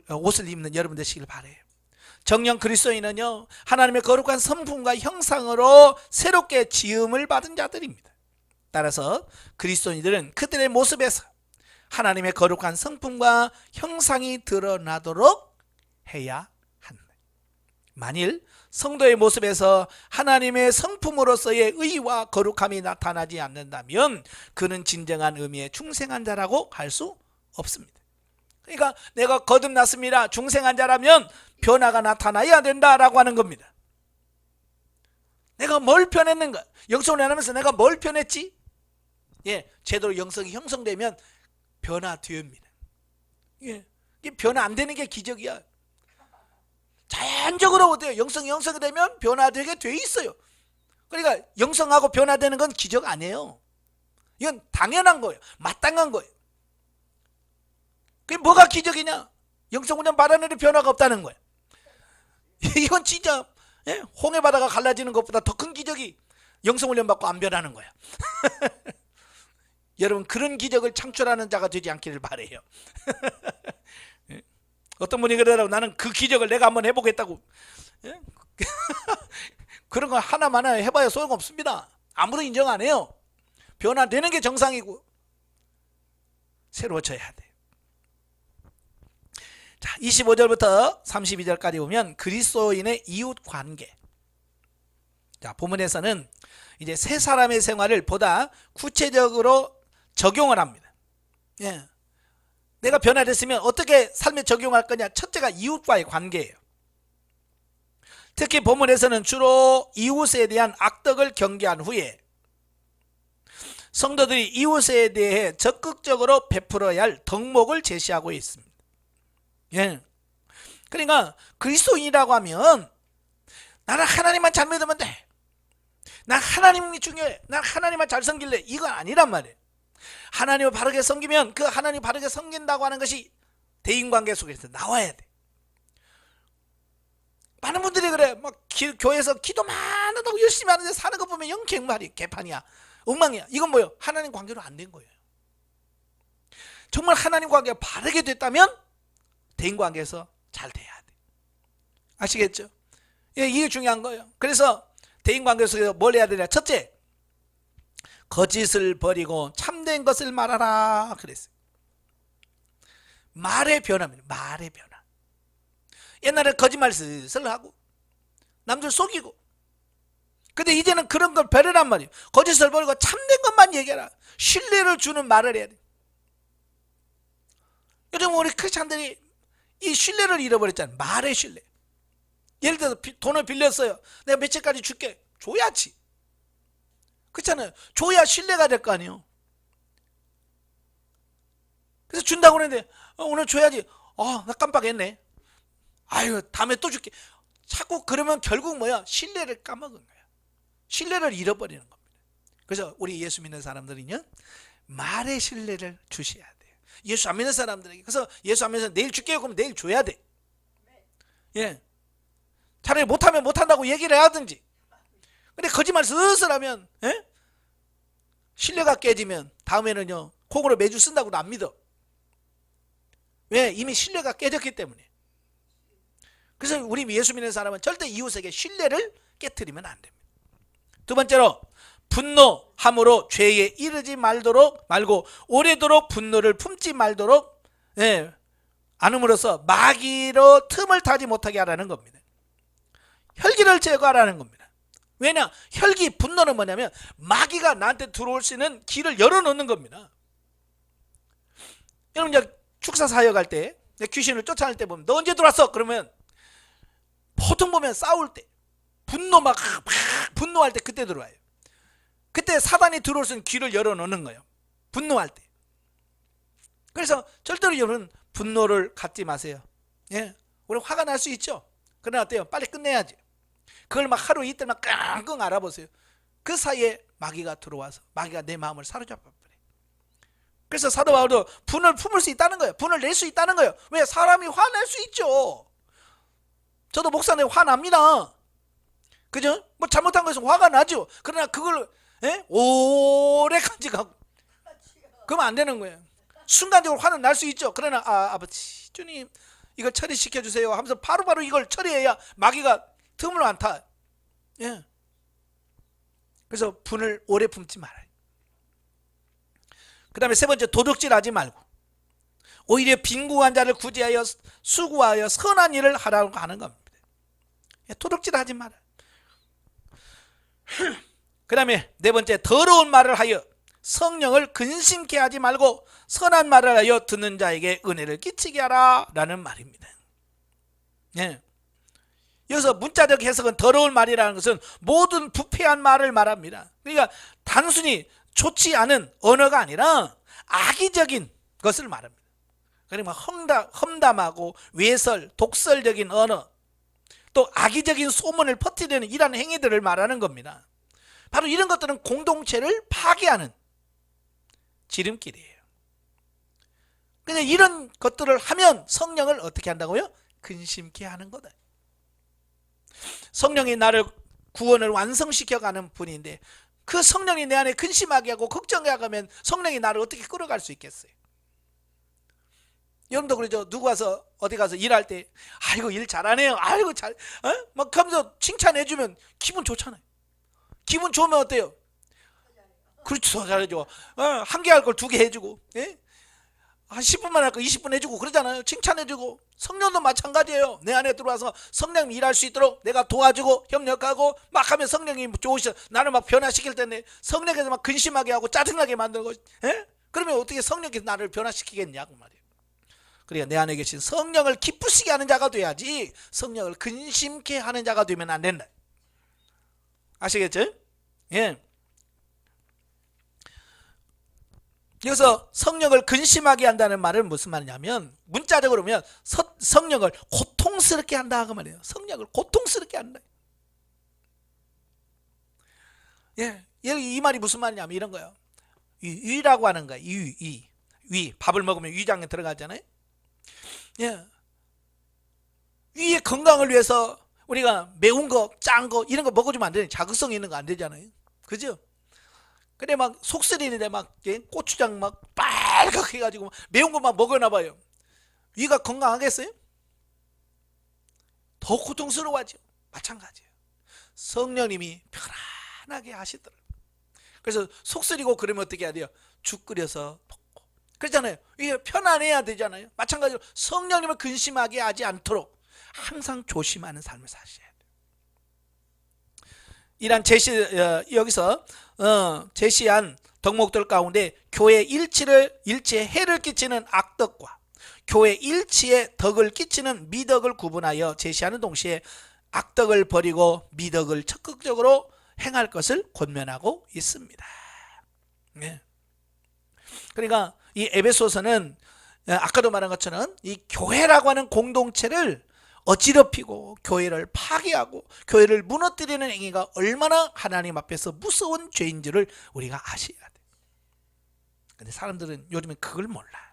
옷을 입는 여러분 되시길 바라요. 정령 그리스도인은요 하나님의 거룩한 성품과 형상으로 새롭게 지음을 받은 자들입니다. 따라서 그리스도인들은 그들의 모습에서 하나님의 거룩한 성품과 형상이 드러나도록 해야 한다. 만일 성도의 모습에서 하나님의 성품으로서의 의와 거룩함이 나타나지 않는다면 그는 진정한 의미의 중생한 자라고 할 수 없습니다. 그러니까 내가 거듭났습니다. 중생한 자라면 변화가 나타나야 된다라고 하는 겁니다. 내가 뭘 변했는가? 영성을 하면서 내가 뭘 변했지? 제대로 영성이 형성되면 변화됩니다. 이게 변화 안 되는 게 기적이야. 자연적으로 어때요? 영성이 형성되면 변화되게 돼 있어요. 그러니까 영성하고 변화되는 건 기적 아니에요. 이건 당연한 거예요. 마땅한 거예요. 그게 뭐가 기적이냐? 영성훈련 받았는데 변화가 없다는 거예요. 이건 진짜 홍해 바다가 갈라지는 것보다 더 큰 기적이 영성훈련 받고 안 변하는 거야. 여러분 그런 기적을 창출하는 자가 되지 않기를 바라요. 어떤 분이 그러더라고. 나는 그 기적을 내가 한번 해보겠다고. 예? 그런 거 하나마나 해봐야 소용없습니다. 아무도 인정 안 해요. 변화되는 게 정상이고 새로워져야 돼. 자, 25절부터 32절까지 보면 그리스도인의 이웃 관계. 자, 본문에서는 이제 세 사람의 생활을 보다 구체적으로 적용을 합니다. 예. 내가 변화됐으면 어떻게 삶에 적용할 거냐? 첫째가 이웃과의 관계예요. 특히 본문에서는 주로 이웃에 대한 악덕을 경계한 후에 성도들이 이웃에 대해 적극적으로 베풀어야 할 덕목을 제시하고 있습니다. 예. 그러니까 그리스도인이라고 하면 나는 하나님만 잘 믿으면 돼. 난 하나님이 중요해. 난 하나님만 잘 섬길래. 이건 아니란 말이에요. 하나님을 바르게 섬기면 그 하나님 바르게 섬긴다고 하는 것이 대인관계 속에서 나와야 돼. 많은 분들이 그래. 막 교회에서 기도만 하다고 열심히 하는데 사는 거 보면 영 개판이야. 엉망이야. 이건 뭐예요? 하나님 관계로 안 된 거예요. 정말 하나님 관계가 바르게 됐다면 대인관계에서 잘 돼야 돼. 아시겠죠? 예, 이게 중요한 거예요. 그래서 대인관계 속에서 뭘 해야 되냐? 첫째, 거짓을 버리고 참된 것을 말하라 그랬어요. 말의 변화입니다. 말의 변화. 옛날에 거짓말 슬슬 하고 남들 속이고, 근데 이제는 그런 걸 버리란 말이에요. 거짓을 버리고 참된 것만 얘기해라. 신뢰를 주는 말을 해야 돼. 요즘 우리 크리스찬들이 이 신뢰를 잃어버렸잖아요. 말의 신뢰. 예를 들어서 돈을 빌렸어요. 내가 며칠까지 줄게. 줘야지. 그렇잖아요. 줘야 신뢰가 될 거 아니에요. 그래서 준다고 그랬는데 오늘 줘야지. 나 깜빡했네. 아유, 다음에 또 줄게. 자꾸 그러면 결국 뭐야? 신뢰를 까먹은 거야. 신뢰를 잃어버리는 겁니다. 그래서 우리 예수 믿는 사람들은요, 말의 신뢰를 주셔야 돼요. 예수 안 믿는 사람들에게. 그래서 예수 안 믿는 사람 내일 줄게요. 그러면 내일 줘야 돼. 예. 차라리 못하면 못한다고 얘기를 해야든지. 근데 거짓말 슬슬 하면, 예? 신뢰가 깨지면 다음에는요, 콩으로 매주 쓴다고도 안 믿어. 왜? 이미 신뢰가 깨졌기 때문에. 그래서 우리 예수 믿는 사람은 절대 이웃에게 신뢰를 깨트리면 안 됩니다. 두 번째로, 분노함으로 죄에 이르지 말고 오래도록 분노를 품지 말도록, 예, 않음으로써 마귀로 틈을 타지 못하게 하라는 겁니다. 혈기를 제거하라는 겁니다. 왜냐? 혈기, 분노는 뭐냐면 마귀가 나한테 들어올 수 있는 길을 열어놓는 겁니다. 여러분 이제 축사 사역할 때 귀신을 쫓아낼 때 보면 너 언제 들어왔어? 그러면 보통 보면 싸울 때 분노 막 분노할 때 그때 들어와요. 그때 사단이 들어올 수 있는 길을 열어놓는 거예요. 분노할 때. 그래서 절대로 여러분 분노를 갖지 마세요. 예, 우리 화가 날 수 있죠. 그러나 어때요? 빨리 끝내야지. 그걸 막 하루 이틀 막 끙끙 알아보세요. 그 사이에 마귀가 들어와서 마귀가 내 마음을 사로잡아 버려요. 그래서 사도 바울도 분을 품을 수 있다는 거예요. 분을 낼 수 있다는 거예요. 왜? 사람이 화낼 수 있죠. 저도 목사님 화납니다. 그죠? 뭐 잘못한 거에서 화가 나죠. 그러나 그걸 오래 간직하고 그러면 안 되는 거예요. 순간적으로 화는 날 수 있죠. 그러나 아버지 주님 이걸 처리시켜 주세요 하면서 바로바로 이걸 처리해야 마귀가 틈을 안 타. 예. 그래서 분을 오래 품지 말아요. 그 다음에 세 번째, 도둑질하지 말고 오히려 빈궁한 자를 구제하여 수고하여 선한 일을 하라고 하는 겁니다. 예, 도둑질하지 말아요. 그 다음에 네 번째, 더러운 말을 하여 성령을 근심케 하지 말고 선한 말을 하여 듣는 자에게 은혜를 끼치게 하라 라는 말입니다. 예. 여기서 문자적 해석은 더러운 말이라는 것은 모든 부패한 말을 말합니다. 그러니까 단순히 좋지 않은 언어가 아니라 악의적인 것을 말합니다. 그러니까 험담하고 외설, 독설적인 언어, 또 악의적인 소문을 퍼뜨리는 이러한 행위들을 말하는 겁니다. 바로 이런 것들은 공동체를 파괴하는 지름길이에요. 근데 이런 것들을 하면 성령을 어떻게 한다고요? 근심케 하는 거다. 성령이 나를 구원을 완성시켜가는 분인데 그 성령이 내 안에 근심하게 하고 걱정하게 하면 성령이 나를 어떻게 끌어갈 수 있겠어요? 여러분도 그러죠. 누구 와서 어디 가서 일할 때 아이고 일 잘하네요. 아이고 막 하면서 칭찬해주면 기분 좋잖아요. 기분 좋으면 어때요? 그렇죠. 잘해줘. 한 개 할 걸 두 개 해주고, 예? 한 10분만 할 거 20분 해주고 그러잖아요. 칭찬해주고. 성령도 마찬가지예요. 내 안에 들어와서 성령이 일할 수 있도록 내가 도와주고 협력하고 막 하면 성령이 좋으셔. 나를 막 변화시킬 텐데 성령에서 막 근심하게 하고 짜증나게 만들고, 예? 그러면 어떻게 성령께서 나를 변화시키겠냐고 말이에요. 그러니까 내 안에 계신 성령을 기쁘시게 하는 자가 돼야지 성령을 근심케 하는 자가 되면 안 된다. 아시겠죠? 예. 여기서 성령을 근심하게 한다는 말은 무슨 말이냐면 문자적으로 보면 성령을 고통스럽게 한다 그 말이에요. 성령을 고통스럽게 한다. 예, 이 말이 무슨 말이냐면 이런 거예요. 위라고 하는 거예요. 위. 밥을 먹으면 위장에 들어가잖아요. 예. 위의 건강을 위해서 우리가 매운 거, 짠 거 이런 거 먹어주면 안 되잖아요. 자극성 있는 거 안 되잖아요. 그죠? 근데 막 속쓰리는데 막 고추장 막 빨갛게 해가지고 매운 거 막 먹어나 봐요. 위가 건강하겠어요? 더 고통스러워하죠. 마찬가지예요. 성령님이 편안하게 하시더라고요. 그래서 속쓰리고 그러면 어떻게 해야 돼요? 죽 끓여서 먹고 그렇잖아요. 이게 편안해야 되잖아요. 마찬가지로 성령님을 근심하게 하지 않도록 항상 조심하는 삶을 사셔야 돼요. 이란 여기서 제시한 덕목들 가운데 교회 일치에 해를 끼치는 악덕과 교회 일치에 덕을 끼치는 미덕을 구분하여 제시하는 동시에 악덕을 버리고 미덕을 적극적으로 행할 것을 권면하고 있습니다. 네. 그러니까 이 에베소서는 아까도 말한 것처럼 이 교회라고 하는 공동체를 어지럽히고 교회를 파괴하고 교회를 무너뜨리는 행위가 얼마나 하나님 앞에서 무서운 죄인지를 우리가 아셔야 돼. 근데 사람들은 요즘에 그걸 몰라.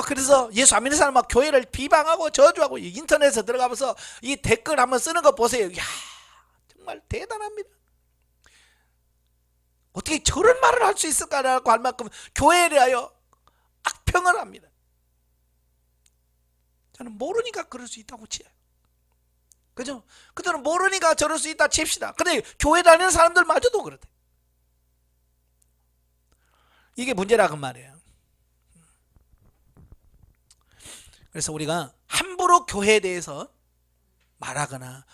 그래서 예수 안 믿는 사람 막 교회를 비방하고 저주하고 인터넷에 들어가면서 이 댓글 한번 쓰는 거 보세요. 이야, 정말 대단합니다. 어떻게 저런 말을 할 수 있을까라고 할 만큼 교회에 대하여 악평을 합니다. 저는 모르니까 그럴 수 있다고 치요. 그죠? 그들은 모르니까 저럴 수 있다 칩시다. 근데 교회 다니는 사람들마저도 그렇대. 이게 문제라 그 말이에요. 그래서 우리가 함부로 교회에 대해서 말하거나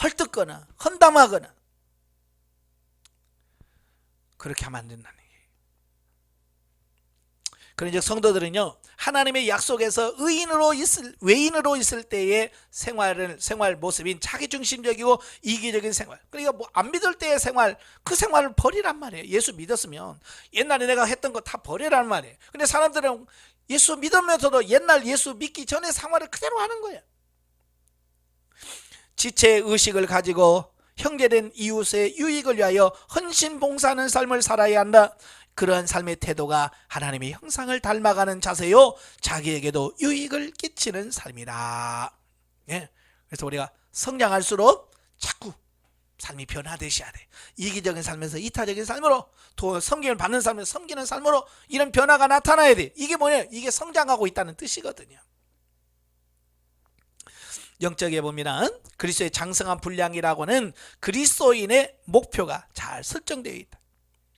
헐뜯거나 헌담하거나 그렇게 하면 안 된다는 얘기예요. 그런즉 성도들은요, 하나님의 약속에서 외인으로 있을 때의 생활 모습인 자기중심적이고 이기적인 생활, 그러니까 뭐 안 믿을 때의 생활, 그 생활을 버리란 말이에요. 예수 믿었으면 옛날에 내가 했던 거 다 버리란 말이에요. 근데 사람들은 예수 믿으면서도 옛날 예수 믿기 전에 생활을 그대로 하는 거예요. 지체 의식을 가지고 형제된 이웃의 유익을 위하여 헌신 봉사하는 삶을 살아야 한다. 그러한 삶의 태도가 하나님의 형상을 닮아가는 자세요, 자기에게도 유익을 끼치는 삶이다. 예. 그래서 우리가 성장할수록 자꾸 삶이 변화되셔야 돼. 이기적인 삶에서 이타적인 삶으로, 또 섬김을 받는 삶에서 섬기는 삶으로 이런 변화가 나타나야 돼. 이게 뭐냐? 이게 성장하고 있다는 뜻이거든요. 영적에 보면 그리스도의 장성한 분량이라고는 그리스도인의 목표가 잘 설정되어 있다.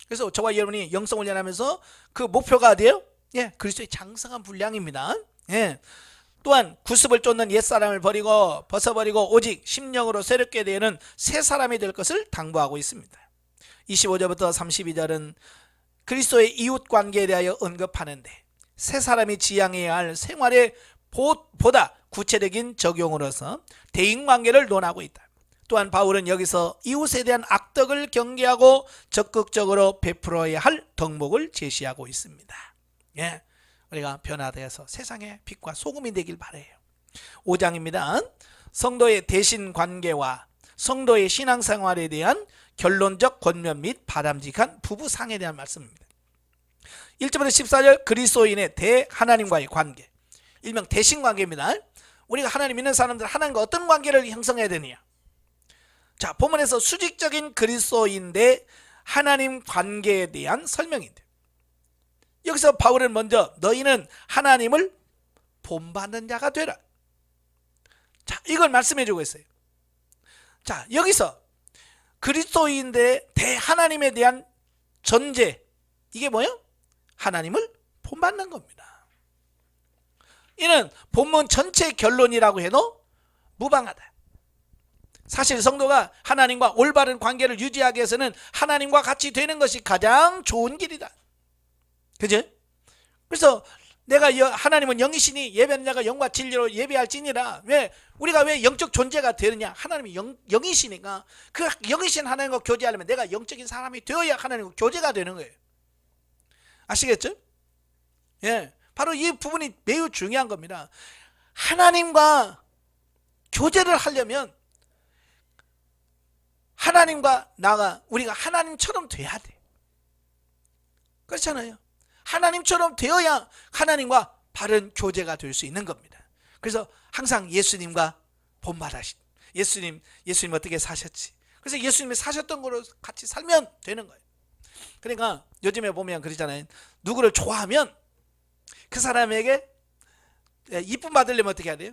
그래서 저와 여러분이 영성훈련하면서 그 목표가 어디예요? 예, 그리스도의 장성한 분량입니다. 예. 또한 구습을 쫓는 옛사람을 버리고 벗어버리고 오직 심령으로 새롭게 되는 새 사람이 될 것을 당부하고 있습니다. 25절부터 32절은 그리스도의 이웃관계에 대하여 언급하는데 새 사람이 지향해야 할 생활의 보다 구체적인 적용으로서 대인관계를 논하고 있다. 또한 바울은 여기서 이웃에 대한 악덕을 경계하고 적극적으로 베풀어야 할 덕목을 제시하고 있습니다. 예, 우리가 변화되어서 세상의 빛과 소금이 되길 바라요. 5장입니다. 성도의 대신 관계와 성도의 신앙생활에 대한 결론적 권면 및 바람직한 부부상에 대한 말씀입니다. 1절부터 14절 그리스도인의 대하나님과의 관계, 일명 대신관계입니다. 우리가 하나님 믿는 사람들 하나님과 어떤 관계를 형성해야 되느냐. 자, 본문에서 수직적인 그리스도인 대 하나님 관계에 대한 설명인데, 여기서 바울은 먼저 너희는 하나님을 본받는 자가 되라. 자, 이걸 말씀해 주고 있어요. 자, 여기서 그리스도인들의 하나님에 대한 전제, 이게 뭐예요? 하나님을 본받는 겁니다. 이는 본문 전체 결론이라고 해도 무방하다. 사실 성도가 하나님과 올바른 관계를 유지하기 위해서는 하나님과 같이 되는 것이 가장 좋은 길이다. 그죠? 그래서 내가 하나님은 영이시니 예배하는 자가 영과 진리로 예배할지니라. 우리가 왜 영적 존재가 되느냐? 하나님이 영이시니까 그 영이신 하나님과 교제하려면 내가 영적인 사람이 되어야 하나님과 교제가 되는 거예요. 아시겠죠? 예, 바로 이 부분이 매우 중요한 겁니다. 하나님과 교제를 하려면 하나님과 우리가 하나님처럼 돼야 돼. 그렇잖아요. 하나님처럼 되어야 하나님과 바른 교제가 될 수 있는 겁니다. 그래서 항상 예수님과 본받으신 예수님 어떻게 사셨지? 그래서 예수님이 사셨던 거로 같이 살면 되는 거예요. 그러니까 요즘에 보면 그러잖아요. 누구를 좋아하면 그 사람에게 이쁨 받으려면 어떻게 해야 돼요?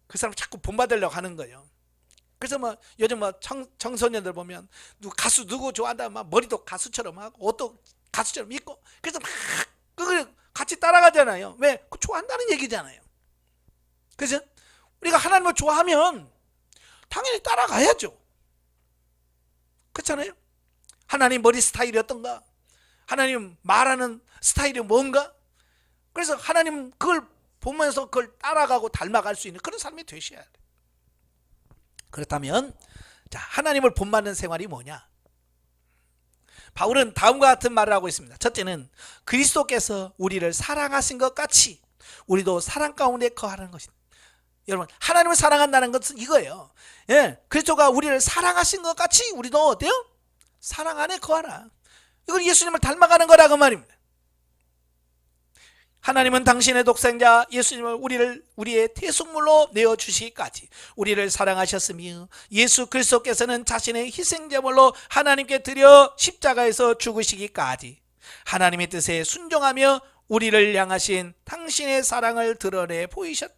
그 사람 자꾸 본받으려고 하는 거예요. 그래서 요즘 청소년들 보면 가수 누구 좋아한다 막 머리도 가수처럼 하고 옷도 가수처럼 입고 그래서 막 그걸 같이 따라가잖아요. 왜? 그 좋아한다는 얘기잖아요. 그죠? 우리가 하나님을 좋아하면 당연히 따라가야죠. 그렇잖아요. 하나님 머리 스타일이 어떤가? 하나님 말하는 스타일이 뭔가? 그래서 하나님 그걸 보면서 그걸 따라가고 닮아갈 수 있는 그런 삶이 되셔야 돼요. 그렇다면 자, 하나님을 본받는 생활이 뭐냐? 바울은 다음과 같은 말을 하고 있습니다. 첫째는 그리스도께서 우리를 사랑하신 것 같이 우리도 사랑 가운데 거하는 것입니다. 여러분, 하나님을 사랑한다는 것은 이거예요. 예, 그리스도가 우리를 사랑하신 것 같이 우리도 어때요? 사랑 안에 거하라. 이건 예수님을 닮아가는 거라 그 말입니다. 하나님은 당신의 독생자 예수님을 우리의 태속물로 내어주시기까지 우리를 사랑하셨으며 예수 그리스도께서는 자신의 희생제물로 하나님께 드려 십자가에서 죽으시기까지 하나님의 뜻에 순종하며 우리를 향하신 당신의 사랑을 드러내 보이셨다.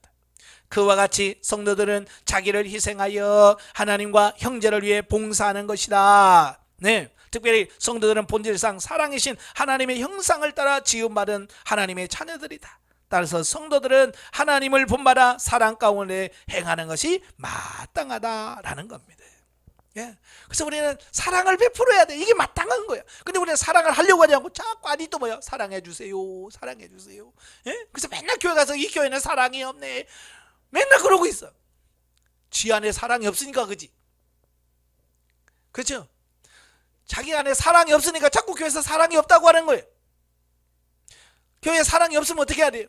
그와 같이 성도들은 자기를 희생하여 하나님과 형제를 위해 봉사하는 것이다. 네, 특별히 성도들은 본질상 사랑이신 하나님의 형상을 따라 지음받은 하나님의 자녀들이다. 따라서 성도들은 하나님을 본받아 사랑 가운데 행하는 것이 마땅하다라는 겁니다. 예. 그래서 우리는 사랑을 베풀어야 돼. 이게 마땅한 거야. 근데 우리는 사랑을 하려고 하지 않고 자꾸 아직도 뭐야? 사랑해 주세요. 사랑해 주세요. 예? 그래서 맨날 교회 가서 이 교회는 사랑이 없네. 맨날 그러고 있어. 지 안에 사랑이 없으니까 그지? 그렇죠? 자기 안에 사랑이 없으니까 자꾸 교회에서 사랑이 없다고 하는 거예요. 교회에 사랑이 없으면 어떻게 해야 돼요?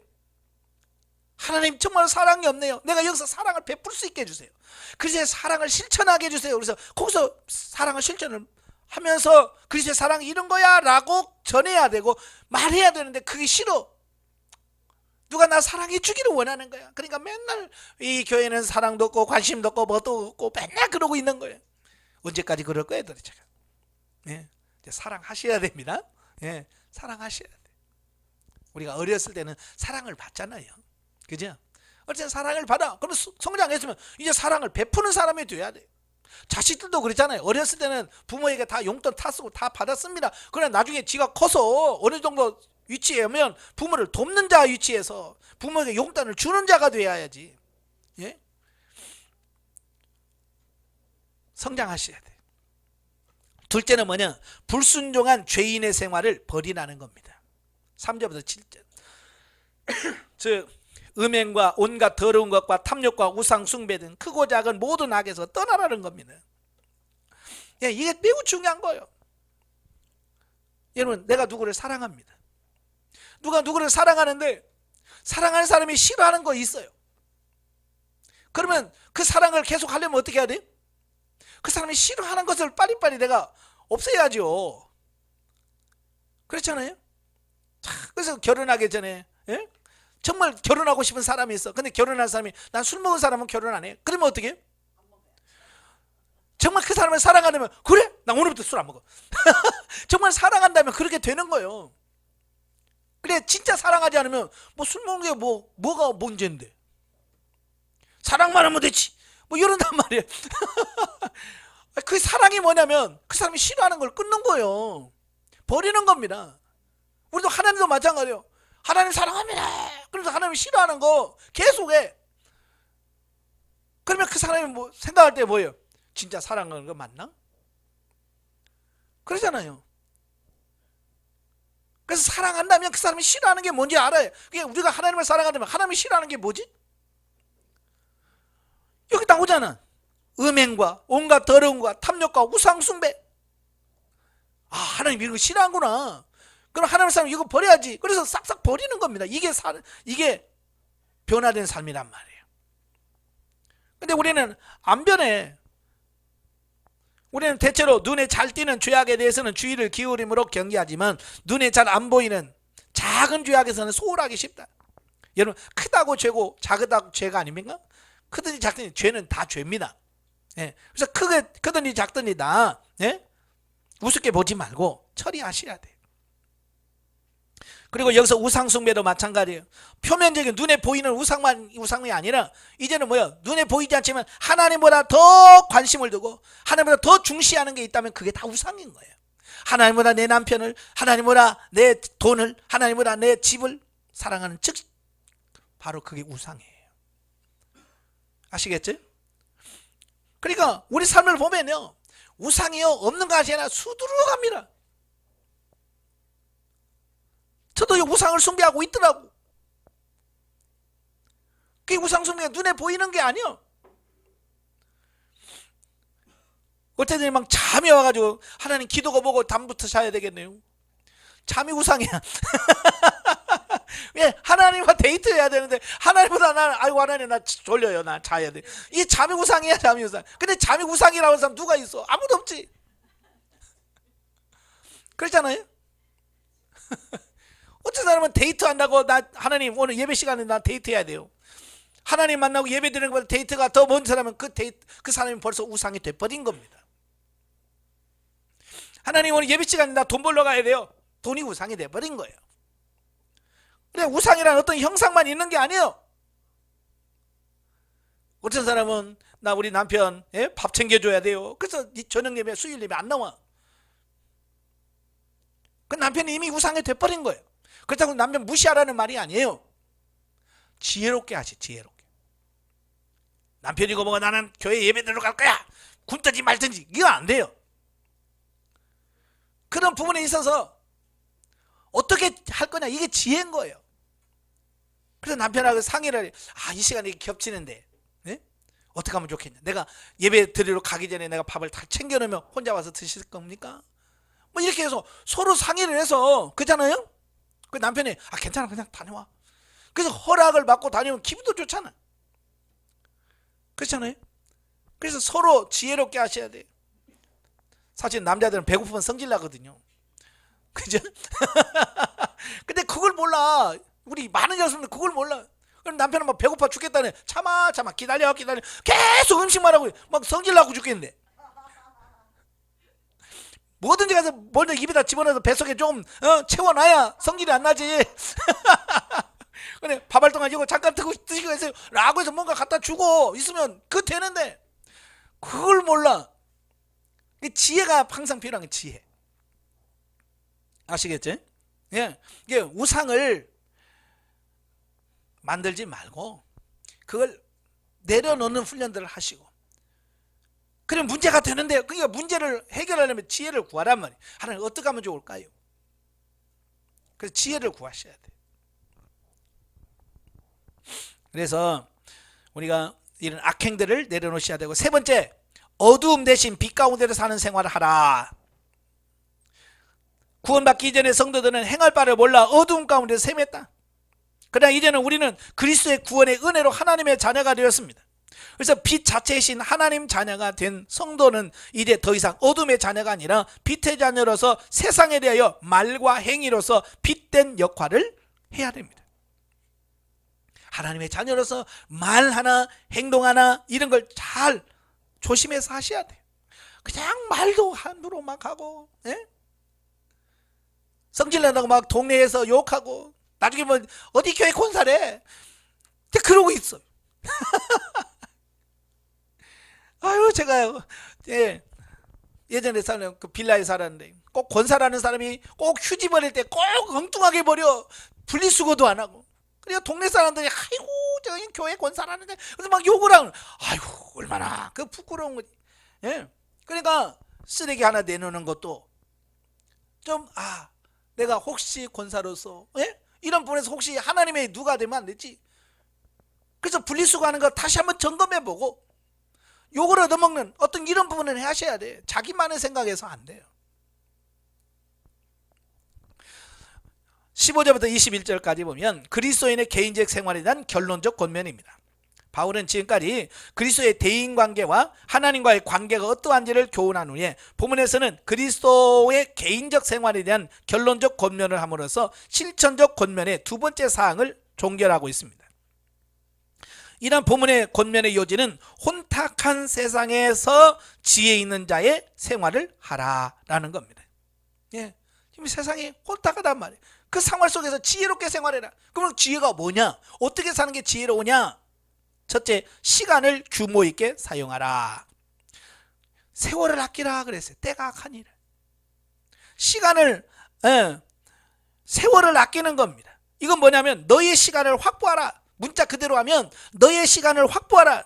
하나님 정말 사랑이 없네요. 내가 여기서 사랑을 베풀 수 있게 해주세요. 그리스도의 사랑을 실천하게 해주세요. 그래서 거기서 사랑을 실천을 하면서 그리스도의 사랑이 이런 거야 라고 전해야 되고 말해야 되는데 그게 싫어. 누가 나 사랑해 주기를 원하는 거야. 그러니까 맨날 이 교회는 사랑도 없고 관심도 없고 뭐도 없고 맨날 그러고 있는 거예요. 언제까지 그럴 거예요 도대체가. 예, 사랑하셔야 됩니다. 예, 사랑하셔야 돼. 우리가 어렸을 때는 사랑을 받잖아요. 그죠? 어릴 때는 사랑을 받아. 그러면 성장했으면 이제 사랑을 베푸는 사람이 돼야 돼. 자식들도 그렇잖아요. 어렸을 때는 부모에게 다 용돈 다 쓰고 다 받았습니다. 그러나 나중에 지가 커서 어느 정도 위치에 오면 부모를 돕는 자 위치에서 부모에게 용돈을 주는 자가 돼야지. 예? 성장하셔야 돼. 둘째는 뭐냐? 불순종한 죄인의 생활을 버리라는 겁니다. 3절부터 7절. 즉 음행과 온갖 더러운 것과 탐욕과 우상 숭배 등 크고 작은 모든 악에서 떠나라는 겁니다. 예, 이게 매우 중요한 거예요. 여러분, 내가 누구를 사랑합니다. 누가 누구를 사랑하는데 사랑하는 사람이 싫어하는 거 있어요. 그러면 그 사랑을 계속 하려면 어떻게 해야 돼요? 그 사람이 싫어하는 것을 빨리빨리 내가 없애야죠. 그렇잖아요. 그래서 결혼하기 전에 예? 정말 결혼하고 싶은 사람이 있어. 근데 결혼한 사람이 난 술 먹은 사람은 결혼 안 해. 그러면 어떻게 해? 정말 그 사람을 사랑하려면 그래? 나 오늘부터 술 안 먹어. 정말 사랑한다면 그렇게 되는 거예요. 그래 진짜 사랑하지 않으면 뭐 술 먹는 게 뭐가 문제인데, 사랑만 하면 되지 뭐 이런단 말이에요. 그 사랑이 뭐냐면 그 사람이 싫어하는 걸 끊는 거예요. 버리는 겁니다. 우리도 하나님도 마찬가지예요. 하나님 사랑합니다. 그래서 하나님이 싫어하는 거 계속해. 그러면 그 사람이 뭐 생각할 때 뭐예요? 진짜 사랑하는 거 맞나? 그러잖아요. 그래서 사랑한다면 그 사람이 싫어하는 게 뭔지 알아요. 그게 우리가 하나님을 사랑한다면 하나님이 싫어하는 게 뭐지? 여기 나오잖아. 음행과 온갖 더러움과 탐욕과 우상숭배. 아, 하나님 이런 거 싫어하는구나. 그럼 하나님 사람 이거 버려야지. 그래서 싹싹 버리는 겁니다. 이게 변화된 삶이란 말이에요. 근데 우리는 안 변해. 우리는 대체로 눈에 잘 띄는 죄악에 대해서는 주의를 기울임으로 경계하지만 눈에 잘 안 보이는 작은 죄악에서는 소홀하기 쉽다. 여러분, 크다고 죄고 작다고 죄가 아닙니까? 크든지 작든지 죄는 다 죄입니다. 예. 그래서 크든지 작든지 다, 예? 우습게 보지 말고 처리하셔야 돼요. 그리고 여기서 우상숭배도 마찬가지예요. 표면적인 눈에 보이는 우상이 아니라 이제는 뭐야? 눈에 보이지 않지만 하나님보다 더 관심을 두고 하나님보다 더 중시하는 게 있다면 그게 다 우상인 거예요. 하나님보다 내 남편을, 하나님보다 내 돈을, 하나님보다 내 집을 사랑하는 즉 바로 그게 우상이에요. 아시겠죠? 그러니까 우리 삶을 보면요, 우상이요 없는 것이 아니라 수두룩합니다. 저도 우상을 숭배하고 있더라고. 그게 우상 숭배가 눈에 보이는 게 아니야. 어떤 때는 막 잠이 와가지고 하나님 기도가 보고 잠부터 자야 되겠네요. 잠이 우상이야. 왜? 하나님과 데이트해야 되는데 하나님보다 아이고 하나님 나 졸려요, 나 자야 돼. 이 잠이 우상이야, 잠이 우상. 근데 잠이 우상이라고 하는 사람 누가 있어? 아무도 없지. 그렇잖아요. 어떤 사람은 데이트한다고 나 하나님 오늘 예배 시간에 나 데이트해야 돼요. 하나님 만나고 예배 드리는 것보다 데이트가 더 먼 사람은 그 사람이 벌써 우상이 돼버린 겁니다. 하나님 오늘 예배 시간에 나 돈 벌러 가야 돼요. 돈이 우상이 돼버린 거예요. 그래, 우상이란 어떤 형상만 있는 게 아니에요. 어떤 사람은 나 우리 남편 밥 챙겨줘야 돼요. 그래서 저녁 예배 수요일 예배 안 나와. 그 남편이 이미 우상이 돼버린 거예요. 그렇다고 남편 무시하라는 말이 아니에요. 지혜롭게 하시, 지혜롭게. 남편이고 뭐가 나는 교회 예배 드리러 갈 거야, 굶든지 말든지, 이거 안 돼요. 그런 부분에 있어서 어떻게 할 거냐, 이게 지혜인 거예요. 그래서 남편하고 상의를 해. 이 시간에 겹치는데 어떻게 하면 좋겠냐. 내가 예배 드리러 가기 전에 내가 밥을 다 챙겨놓으면 혼자 와서 드실 겁니까? 뭐 이렇게 해서 서로 상의를 해서, 그렇잖아요. 그 남편이 괜찮아, 그냥 다녀와. 그래서 허락을 받고 다니면 기분도 좋잖아. 그렇잖아요. 그래서 서로 지혜롭게 하셔야 돼요. 사실 남자들은 배고프면 성질 나거든요. 그죠? 근데 그걸 몰라. 우리 많은 여성들 그걸 몰라. 그럼 남편은 막 배고파 죽겠다네. 참아 기다려 계속 음식만 하고 막 성질 나고 죽겠는데, 뭐든지 가서 먼저 입에다 집어넣어서 뱃속에 좀 채워놔야 성질이 안 나지. 근데 밥할 동안 이거 잠깐 드시고 계세요 라고 해서 뭔가 갖다 주고 있으면 그거 되는데 그걸 몰라. 지혜가 항상 필요한 게 지혜. 아시겠지? 예, 이게 우상을 만들지 말고 그걸 내려놓는 훈련들을 하시고, 그러면 문제가 되는데, 그러니까 문제를 해결하려면 지혜를 구하란 말이에요. 하나님 어떻게 하면 좋을까요? 그래서 지혜를 구하셔야 돼요. 그래서 우리가 이런 악행들을 내려놓으셔야 되고, 세 번째, 어두움 대신 빛 가운데로 사는 생활을 하라. 구원받기 이전의 성도들은 행할 바를 몰라 어두움 가운데서 헤맸다. 그러나 이제는 우리는 그리스도의 구원의 은혜로 하나님의 자녀가 되었습니다. 그래서 빛 자체이신 하나님 자녀가 된 성도는 이제 더 이상 어둠의 자녀가 아니라 빛의 자녀로서 세상에 대하여 말과 행위로서 빛된 역할을 해야 됩니다. 하나님의 자녀로서 말 하나, 행동 하나, 이런 걸 잘 조심해서 하셔야 돼요. 그냥 말도 함부로 막 하고, 성질낸다고 막 동네에서 욕하고, 나중에 뭐 어디 교회 권사래. 그러고 있어. 아유, 제가 예전에 사는 그 빌라에 살았는데 꼭 권사라는 사람이 꼭 휴지 버릴 때 꼭 엉뚱하게 버려. 분리수거도 안 하고. 그래서 동네 사람들이 아이고 저 교회 권사라는데 그래서 막 욕을 하고 아이고 얼마나 그 부끄러운 거지. 예. 그러니까 쓰레기 하나 내놓는 것도 좀 내가 혹시 권사로서 이런 부분에서 혹시 하나님의 누가 되면 안 되지. 그래서 분리수거하는 거 다시 한번 점검해보고 욕을 얻어먹는 어떤 이런 부분은 하셔야 돼. 자기만의 생각에서 안 돼요. 15절부터 21절까지 보면 그리스도인의 개인적 생활에 대한 결론적 권면입니다. 바울은 지금까지 그리스도의 대인관계와 하나님과의 관계가 어떠한지를 교훈한 후에 본문에서는 그리스도의 개인적 생활에 대한 결론적 권면을 함으로써 실천적 권면의 두 번째 사항을 종결하고 있습니다. 이런 본문의 권면의 요지는 혼탁한 세상에서 지혜 있는 자의 생활을 하라라는 겁니다. 지금 세상이 혼탁하단 말이에요. 그 생활 속에서 지혜롭게 생활해라. 그럼 지혜가 뭐냐? 어떻게 사는 게 지혜로우냐? 첫째, 시간을 규모 있게 사용하라. 세월을 아끼라 그랬어요. 때가 악하니라. 시간을 세월을 아끼는 겁니다. 이건 뭐냐면 너의 시간을 확보하라. 문자 그대로 하면 너의 시간을 확보하라.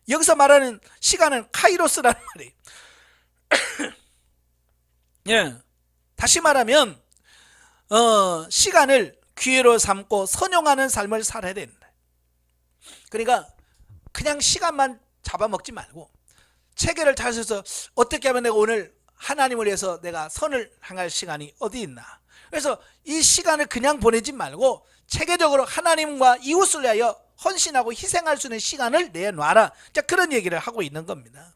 여기서 말하는 시간은 카이로스라는 말이에요. 다시 말하면 시간을 기회로 삼고 선용하는 삶을 살아야 된다. 그러니까 그냥 시간만 잡아먹지 말고 체계를 잘 써서 어떻게 하면 내가 오늘 하나님을 위해서 내가 선을 향할 시간이 어디 있나. 그래서 이 시간을 그냥 보내지 말고 체계적으로 하나님과 이웃을 위하여 헌신하고 희생할 수 있는 시간을 내놔라. 자, 그런 얘기를 하고 있는 겁니다.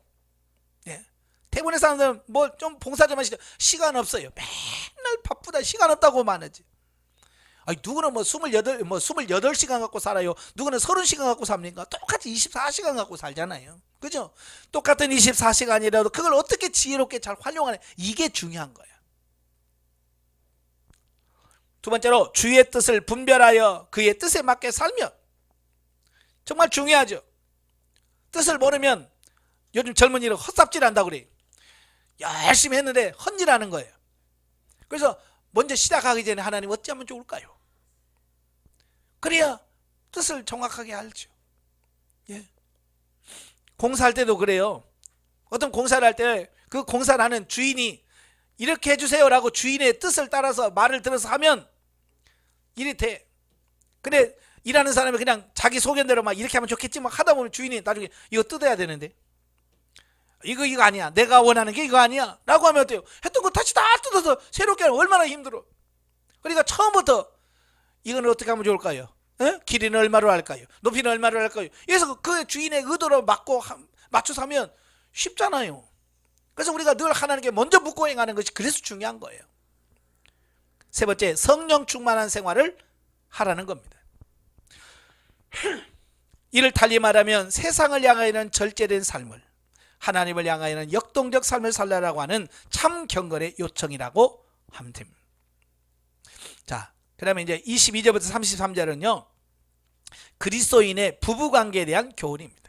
대부분의 사람들은 뭐 좀 봉사 좀 하시죠. 시간 없어요. 맨날 바쁘다. 시간 없다고 말하지. 누구는 뭐 28시간 갖고 살아요. 누구는 30시간 갖고 삽니까? 똑같이 24시간 갖고 살잖아요. 그죠? 똑같은 24시간이라도 그걸 어떻게 지혜롭게 잘 활용하냐. 이게 중요한 거예요. 두 번째로 주의 뜻을 분별하여 그의 뜻에 맞게 살며. 정말 중요하죠. 뜻을 모르면 요즘 젊은이는 헛삽질 한다고 그래요. 열심히 했는데 헛일하는 거예요. 그래서 먼저 시작하기 전에 하나님 어찌하면 좋을까요? 그래야 뜻을 정확하게 알죠. 공사할 때도 그래요. 어떤 공사를 할 때 그 공사를 하는 주인이 이렇게 해주세요라고 주인의 뜻을 따라서 말을 들어서 하면 일이 돼. 근데 일하는 사람이 그냥 자기 소견대로 막 이렇게 하면 좋겠지 막 하다 보면 주인이 나중에 이거 뜯어야 되는데 이거 아니야. 내가 원하는 게 이거 아니야. 라고 하면 어때요? 했던 거 다시 다 뜯어서 새롭게 하면 얼마나 힘들어. 그러니까 처음부터 이거는 어떻게 하면 좋을까요? 길이는 얼마로 할까요? 높이는 얼마로 할까요? 그래서 그 주인의 의도로 맞춰서 하면 쉽잖아요. 그래서 우리가 늘 하나님께 먼저 묻고 행하는 것이 그래서 중요한 거예요. 세 번째, 성령 충만한 생활을 하라는 겁니다. 이를 달리 말하면 세상을 향하여는 절제된 삶을, 하나님을 향하여는 역동적 삶을 살라라고 하는 참 경건의 요청이라고 하면 됩니다. 자, 그 다음에 이제 22절부터 33절은요 그리스도인의 부부관계에 대한 교훈입니다.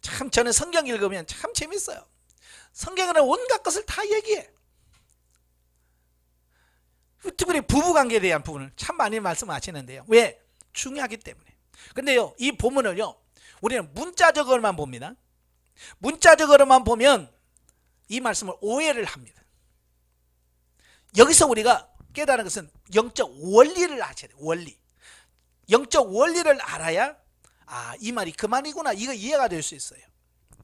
참 저는 성경 읽으면 참 재밌어요. 성경은 온갖 것을 다 얘기해. 특별히 부부관계에 대한 부분을 참 많이 말씀하시는데요. 왜? 중요하기 때문에. 근데요 이 본문을요 우리는 문자적으로만 봅니다. 문자적으로만 보면 이 말씀을 오해를 합니다. 여기서 우리가 깨달은 것은 영적 원리를 아셔야 돼요. 원리. 영적 원리를 알아야 이 말이 그 말이구나 이거 이해가 될 수 있어요.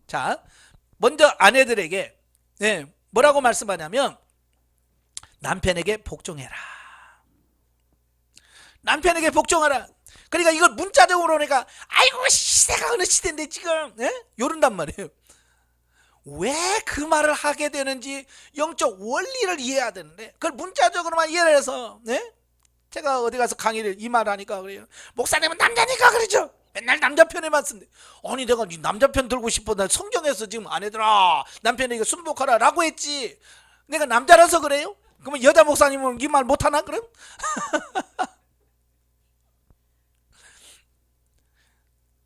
자, 먼저 아내들에게 뭐라고 말씀하냐면 남편에게 복종해라. 남편에게 복종하라. 그러니까 이걸 문자적으로 그러니까 아이고 시대가 어느 시대인데 지금 이런단 말이에요. 왜 그 말을 하게 되는지 영적 원리를 이해해야 되는데 그걸 문자적으로만 이해를 해서 제가 어디 가서 강의를 이 말 하니까 그래요. 목사님은 남자니까 그러죠. 맨날 남자 편에만 쓴대. 아니 내가 네 남자 편 들고 싶어. 나 성경에서 지금 아내들아 남편에게 순복하라 라고 했지. 내가 남자라서 그래요? 그러면 여자 목사님은 이 말 못하나 그럼?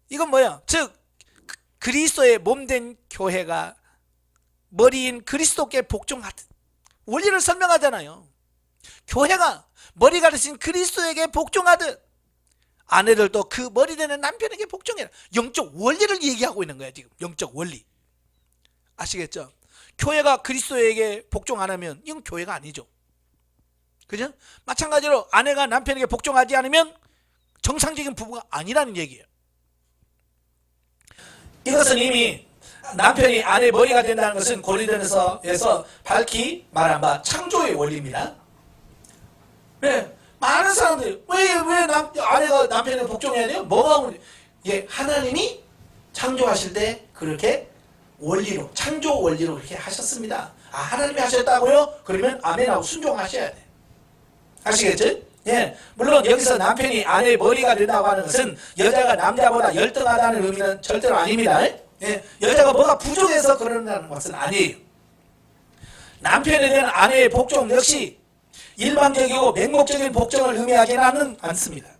이건 뭐야? 즉 그리스도의 몸된 교회가 머리인 그리스도께 복종하듯 원리를 설명하잖아요. 교회가 머리가 되신 그리스도에게 복종하듯 아내들도 그 머리 되는 남편에게 복종해라. 영적 원리를 얘기하고 있는 거야 지금. 영적 원리. 아시겠죠? 교회가 그리스도에게 복종 안 하면 이건 교회가 아니죠. 그죠? 마찬가지로 아내가 남편에게 복종하지 않으면 정상적인 부부가 아니라는 얘기예요. 이것은 이미 남편이 아내의 머리가 된다는 것은 고린도전서에서 밝히 말한 바 창조의 원리입니다. 네, 많은 사람들이 왜 아내가 남편에게 복종해야 돼요? 뭐가 문제? 예, 하나님이 창조하실 때 그렇게 원리로, 창조 원리로 그렇게 하셨습니다. 아, 하나님이 하셨다고요? 그러면 아멘하고 순종하셔야 돼. 아시겠죠? 예, 물론 여기서 남편이 아내의 머리가 된다고 하는 것은 여자가 남자보다 열등하다는 의미는 절대로 아닙니다. 예, 여자가 뭐가 부족해서 그런다는 것은 아니에요. 남편에 대한 아내의 복종 역시 일방적이고 맹목적인 복종을 의미하지는 않습니다.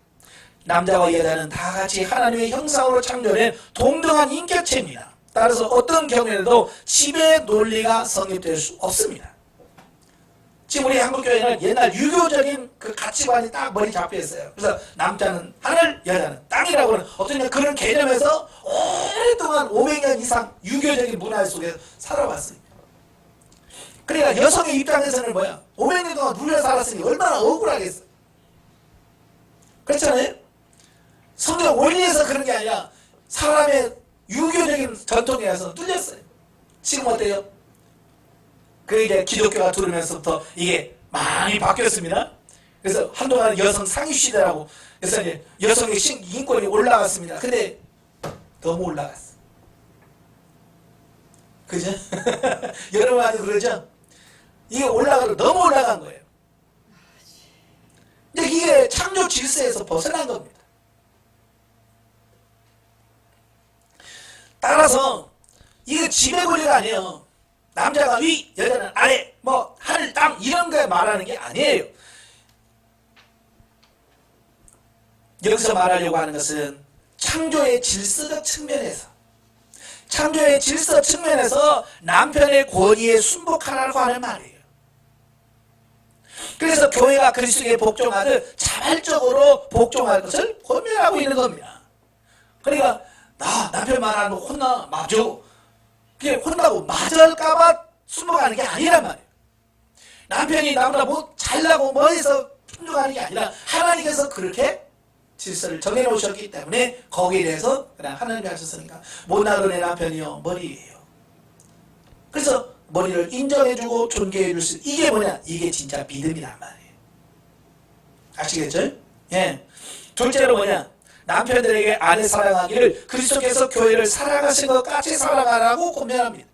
남자와 여자는 다 같이 하나님의 형상으로 창조된 동등한 인격체입니다. 따라서 어떤 경우에도 지배 논리가 성립될 수 없습니다. 지금 우리 한국교회는 옛날 유교적인 그 가치관이 딱 머리 잡혀 있어요. 그래서 남자는 하늘, 여자는 땅이라고 하는 어떤 그런 개념에서 오랫동안 500년 이상 유교적인 문화 속에서 살아왔습니다. 그러니까 여성의 입장에서는 뭐야? 500년 동안 눌려 살았으니 얼마나 억울하겠어. 그렇잖아요? 성경 원리에서 그런 게 아니라 사람의 유교적인 전통에 의해서 뚫렸어요. 지금 어때요? 그 이제 기독교가 들어오면서부터 이게 많이 바뀌었습니다. 그래서 한동안 여성 상위 시대라고 그래서 이제 여성의 인권이 올라갔습니다. 근데 너무 올라갔어. 그죠? 여러분 아주 그러죠? 이게 너무 올라간 거예요. 근데 이게 창조 질서에서 벗어난 겁니다. 따라서 이게 지배 권리가 아니에요. 남자가 위, 여자는 아래, 뭐 하늘, 땅 이런 거 말하는 게 아니에요. 여기서 말하려고 하는 것은 창조의 질서적 측면에서 창조의 질서 측면에서 남편의 권위에 순복하라고 하는 말이에요. 그래서 교회가 그리스도에게 복종하듯 자발적으로 복종할 것을 권면하고 있는 겁니다. 그러니까 나 남편 말하는 거 혼나 맞아. 그게 혼나고 맞을까봐 순복하는 게 아니란 말이에요. 남편이 나보다 뭐 잘나고 뭐 해서 순종하는 게 아니라 하나님께서 그렇게 질서를 정해놓으셨기 때문에 거기에 대해서 그냥 하나님이 하셨으니까 못나던 애 남편이요 머리예요. 그래서 머리를 인정해주고 존경해줄 수 이게 뭐냐? 이게 진짜 믿음이란 말이에요. 아시겠죠? 예. 둘째로 뭐냐? 남편들에게 아내 사랑하기를 그리스도께서 교회를 사랑하신 것 같이 사랑하라고 권면합니다.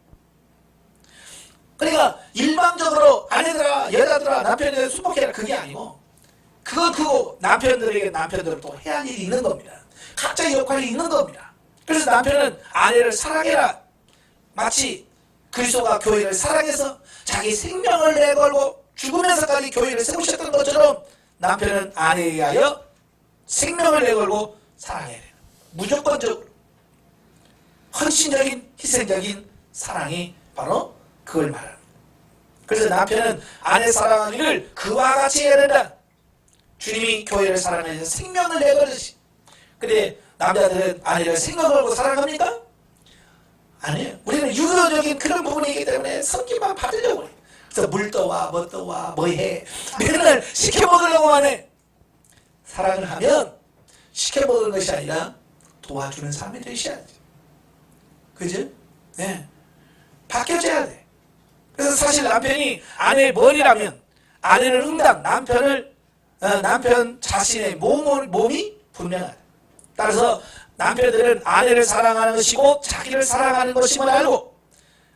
그러니까 일방적으로 아내들아 여자들아 남편에게 순복해라 그게 아니고 그거 남편들에게 남편들은 또 해야 할 일이 있는 겁니다. 각자의 역할이 있는 겁니다. 그래서 남편은 아내를 사랑해라. 마치 그리스도가 교회를 사랑해서 자기 생명을 내걸고 죽으면서까지 교회를 세우셨던 것처럼 남편은 아내에 의하여 생명을 내걸고 사랑해야 돼요. 무조건적으로 헌신적인 희생적인 사랑이 바로 그걸 말합니다. 그래서 남편은 아내 사랑하기를 그와 같이 해야 된다. 주님이 교회를 사랑해서 생명을 내걸으시. 근데 남자들은 아내를 생명 걸고 사랑합니까? 아니에요. 우리는 유교적인 그런 부분이 있기 때문에 성기만 받으려고 해요. 그래서 물 떠와 뭐 떠와 뭐 해 맨날 시켜먹으려고만 해. 사랑을 하면 시켜먹는 것이 아니라 도와주는 사람이 되셔야지. 그죠? 네. 바뀌어져야 돼. 그래서 사실 남편이 아내의 머리라면 아내는 응당 남편 자신의 몸이 분명하다. 따라서 남편들은 아내를 사랑하는 것이고 자기를 사랑하는 것임을 알고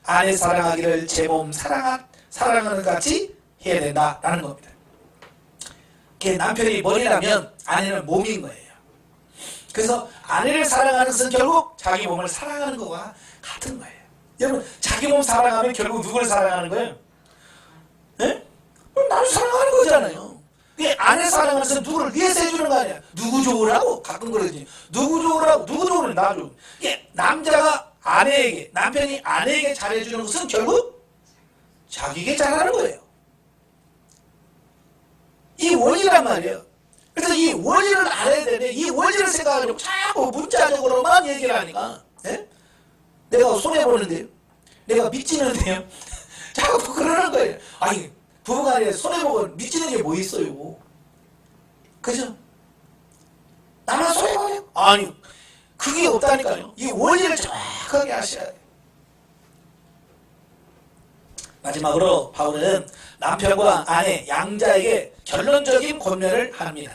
아내 사랑하기를 제 몸 사랑하는 것 같이 해야 된다라는 겁니다. 남편이 머리라면 아내는 몸인 거예요. 그래서 아내를 사랑하는 것은 결국 자기 몸을 사랑하는 것과 같은 거예요. 여러분 자기 몸 사랑하면 결국 누구를 사랑하는 거예요? 네? 그럼 나를 사랑하는 거잖아요. 이게 아내 사랑하면서 누구를 위해서 해주는 거 아니야. 누구 좋으라고? 가끔 그러지. 누구 좋으라고? 누구 좋으라고? 나 좋으라고. 이게 남자가 아내에게, 남편이 아내에게 잘해주는 것은 결국 자기에게 잘하는 거예요. 이 원리란 말이에요. 그래서 이 원리를 알아야 되는데 이 원리를 생각하려고 자꾸 문자적으로만 얘기를 하니까 예? 내가 손해보는데요. 내가 미치는데요. 자꾸 그러는 거예요. 아니 부부간에 손해보고 미치는 게 뭐 있어요. 그죠? 나만 손해보요? 아니 그게 없다니까요. 이 원리를 정확하게 아셔야 돼요. 마지막으로 바울은 남편과 아내 양자에게 결론적인 권면을 합니다.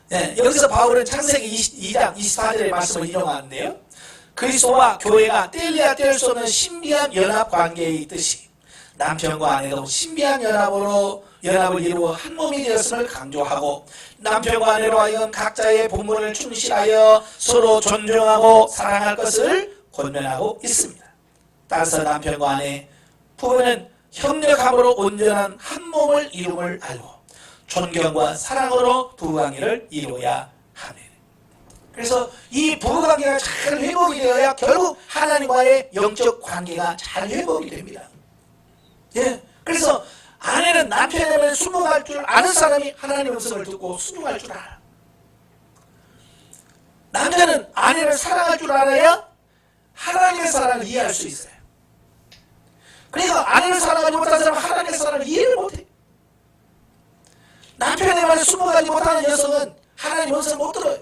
네, 여기서 바울은 창세기 22장 24절의 말씀을 인용하는데요. 그리스도와 교회가 뗄래야 뗄 수 없는 신비한 연합 관계에 있듯이 남편과 아내도 신비한 연합을 이루어 한 몸이 되었음을 강조하고 남편과 아내로 하여금 각자의 본분을 충실하여 서로 존중하고 사랑할 것을 권면하고 있습니다. 따라서 남편과 아내, 부부는 협력함으로 온전한 한 몸을 이룸을 알고 존경과 사랑으로 부부관계를 이루어야 하네. 그래서 이 부부관계가 잘 회복이 되어야 결국 하나님과의 영적 관계가 잘 회복이 됩니다. 예, 그래서 아내는 남편의 말에 순종할 줄 아는 사람이 하나님의 음성을 듣고 순종할 줄 알아. 남자는 아내를 사랑할 줄 알아야 하나님의 사랑을 이해할 수 있어요. 그러니까 아내를 사랑하지 못하는 사람은 하나님의 사랑을 이해를 못해. 남편의 말에 순종하지 못하는 여성은 하나님의 음성을 못 들어요.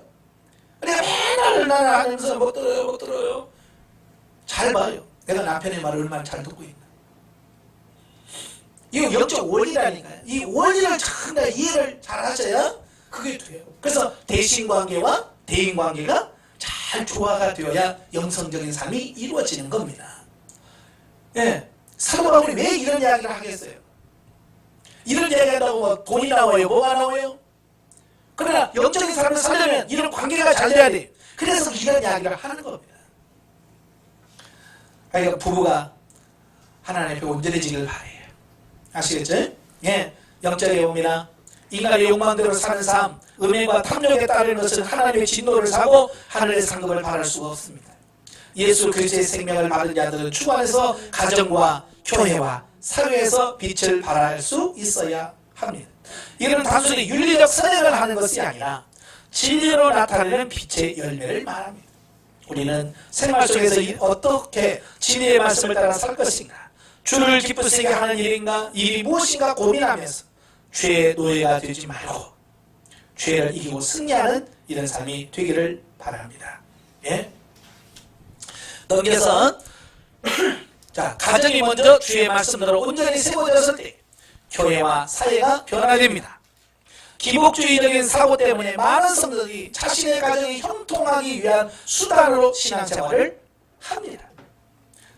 그러니까 맨날 나는 하나님의 음성을 못 들어요. 잘 봐요. 내가 남편의 말을 얼마나 잘 듣고 있나. 이거 영적 원리라니까요. 이 원리를 참 이해를 잘 하셔야 그게 돼요. 그래서 대신관계와 대인관계가 잘 조화가 되어야 영성적인 삶이 이루어지는 겁니다. 예, 사도 바울이 왜 이런 이야기를 하겠어요? 이런 이야기 한다고 뭐 돈이 나와요? 뭐가 나와요? 그러나 영적인 삶을 살려면 이런 관계가 잘 돼야 돼. 그래서 이런 이야기를 하는 겁니다. 그러니까 부부가 하나님 앞에 온전해지길 바래요. 아시겠죠? 예, 영적에 봅니다. 인간의 욕망대로 사는 삶, 음행과 탐욕에 따르는 것은 하나님의 진노를 사고 하늘의 상급을 바랄 수가 없습니다. 예수 그리스도의 생명을 받은 자들은 주 안에서 가정과 교회와 사회에서 빛을 발할 수 있어야 합니다. 이는 단순히 윤리적 선행을 하는 것이 아니라 진리로 나타내는 빛의 열매를 말합니다. 우리는 생활 속에서 어떻게 진리의 말씀을 따라 살 것인가, 주를 기쁘시게 하는 일이 무엇인가 고민하면서 죄의 노예가 되지 말고 죄를 이기고 승리하는 이런 삶이 되기를 바랍니다. 예? 넘겨서 자, 가정이 먼저 주의 말씀대로 온전히 세워졌을 때 교회와 사회가 변화됩니다. 기복주의적인 사고 때문에 많은 성도들이 자신의 가정이 형통하기 위한 수단으로 신앙생활을 합니다.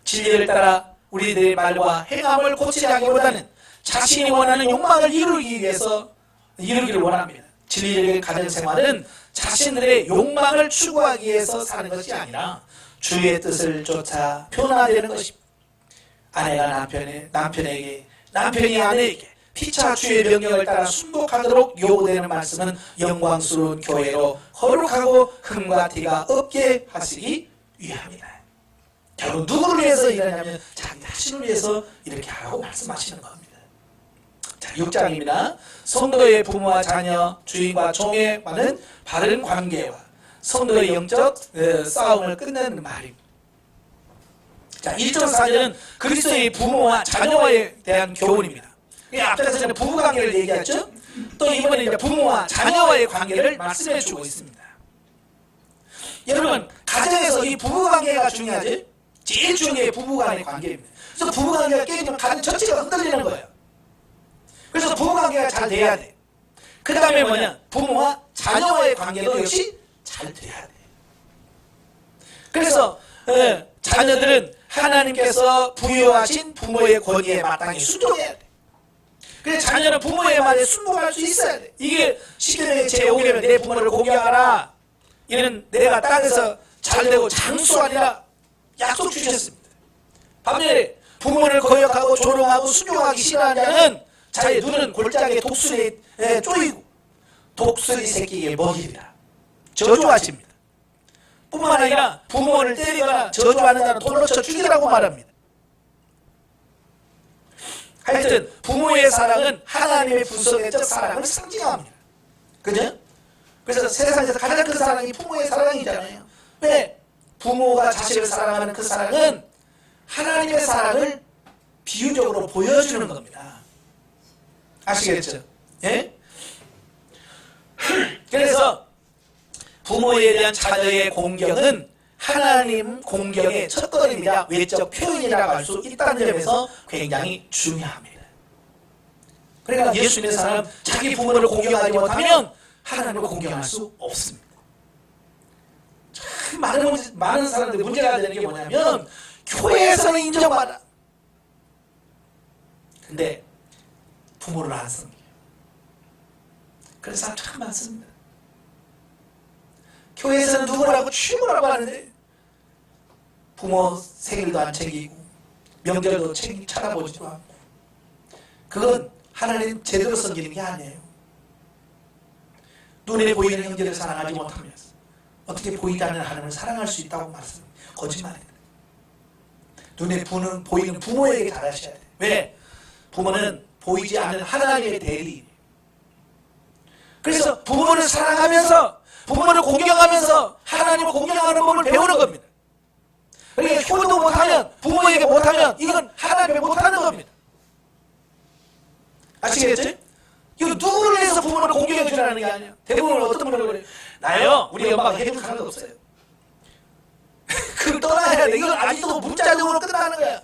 진리를 따라 우리들의 말과 행함을 고치자기보다는 자신이 원하는 욕망을 이루기를 원합니다. 진리적인 가정생활은 자신들의 욕망을 추구하기 위해서 사는 것이 아니라 주의 뜻을 쫓아 변화되는 것입니다. 아내가 남편에게, 남편이 아내에게 피차 주의 명령을 따라 순복하도록 요구되는 말씀은 영광스러운 교회로 거룩하고 흠과 티가 없게 하시기 위함이다. 결국 누구를 위해서 일하냐면 자기 자신을 위해서 이렇게 하라고 말씀하시는 겁니다. 자, 6장입니다. 성도의 부모와 자녀, 주인과 종에 관한 바른 관계와 성도의 영적 싸움을 끝내는 말입니다. 자, 1.4절은 그리스도의 부모와 자녀에 대한 교훈입니다. 앞에서는 부부관계를 얘기했죠. 또 이번에 이제 부모와 자녀와의 관계를 말씀해 주고 있습니다. 여러분, 가정에서 이 부부관계가 중요하지? 제일 중요한 게 부부간의 관계입니다. 그래서 부부관계가 깨지면 가정 전체가 흔들리는 거예요. 그래서 부부관계가 잘 돼야 돼. 그 다음에 뭐냐? 부모와 자녀와의 관계도 역시 잘 돼야 돼. 그래서 자녀들은 하나님께서 부여하신 부모의 권위에 마땅히 순종해야 돼. 그래서 자녀는 부모의 말에 순종할 수 있어야 돼. 이게 시편의 제5절에 내 부모를 공경하라. 이는 내가 땅에서 잘되고 장수하리라 약속 주셨습니다. 반면에 부모를 거역하고 조롱하고 순종하기 싫어하는 자는 자의 눈은 골짜기에 독수리에 쪼이고 독수리 새끼에게 먹이리라. 저주하십니다. 뿐만 아니라 부모를 때리거나 저주하는 자는 돌로 쳐 죽이라고 말합니다. 하여튼 부모의 사랑은 하나님의 분성애적 사랑을 상징합니다. 그죠? 그래서 세상에서 가장 큰 사랑이 부모의 사랑이잖아요. 왜? 부모가 자식을 사랑하는 그 사랑은 하나님의 사랑을 비유적으로 보여주는 겁니다. 아시겠죠? 예? 그래서 부모에 대한 자녀의 공경은 하나님 공경의 첫걸음이자 외적 표현이라고 할 수 있다는 점에서 굉장히 중요합니다. 그러니까 예수 믿는 사람 자기 부모를 공경하지 못하면 하나님을 공경할 수 없습니다. 참 많은 사람들이 문제가 되는 게 뭐냐면 교회에서는 인정받아. 근데 부모를 안 섬겨요. 그런 사람 참 많습니다. 교회에서는 누구라고 취부라고 하는데 부모 생일도 안 챙기고 명절도 찾아보지도 않고, 그건 하나님 제대로 섬기는 게 아니에요. 눈에 보이는 형제를 사랑하지 못하면서 어떻게 보이지 않는 하나님을 사랑할 수 있다고 말씀합니다. 거짓말입니다. 눈에 보이는 부모에게 잘하셔야 돼요. 왜? 부모는 보이지 않는 하나님의 대리인이에요. 그래서 부모를 사랑하면서 부모를 공경하면서 하나님을 공경하는 법을 배우는 겁니다. 그러니까 효도 못하면, 부모에게 못하면 이건 하나님을 못하는 겁니다. 아시겠죠? 이거 누구를 위해서 부모를 공경해 주라는 게 아니야. 대부분 어떤 분을 그래? 나요? 우리 엄마가 해줄 하나도 없어요. 그걸 떠나야 돼. 이건 아직도 문자적으로 끝나는 거야.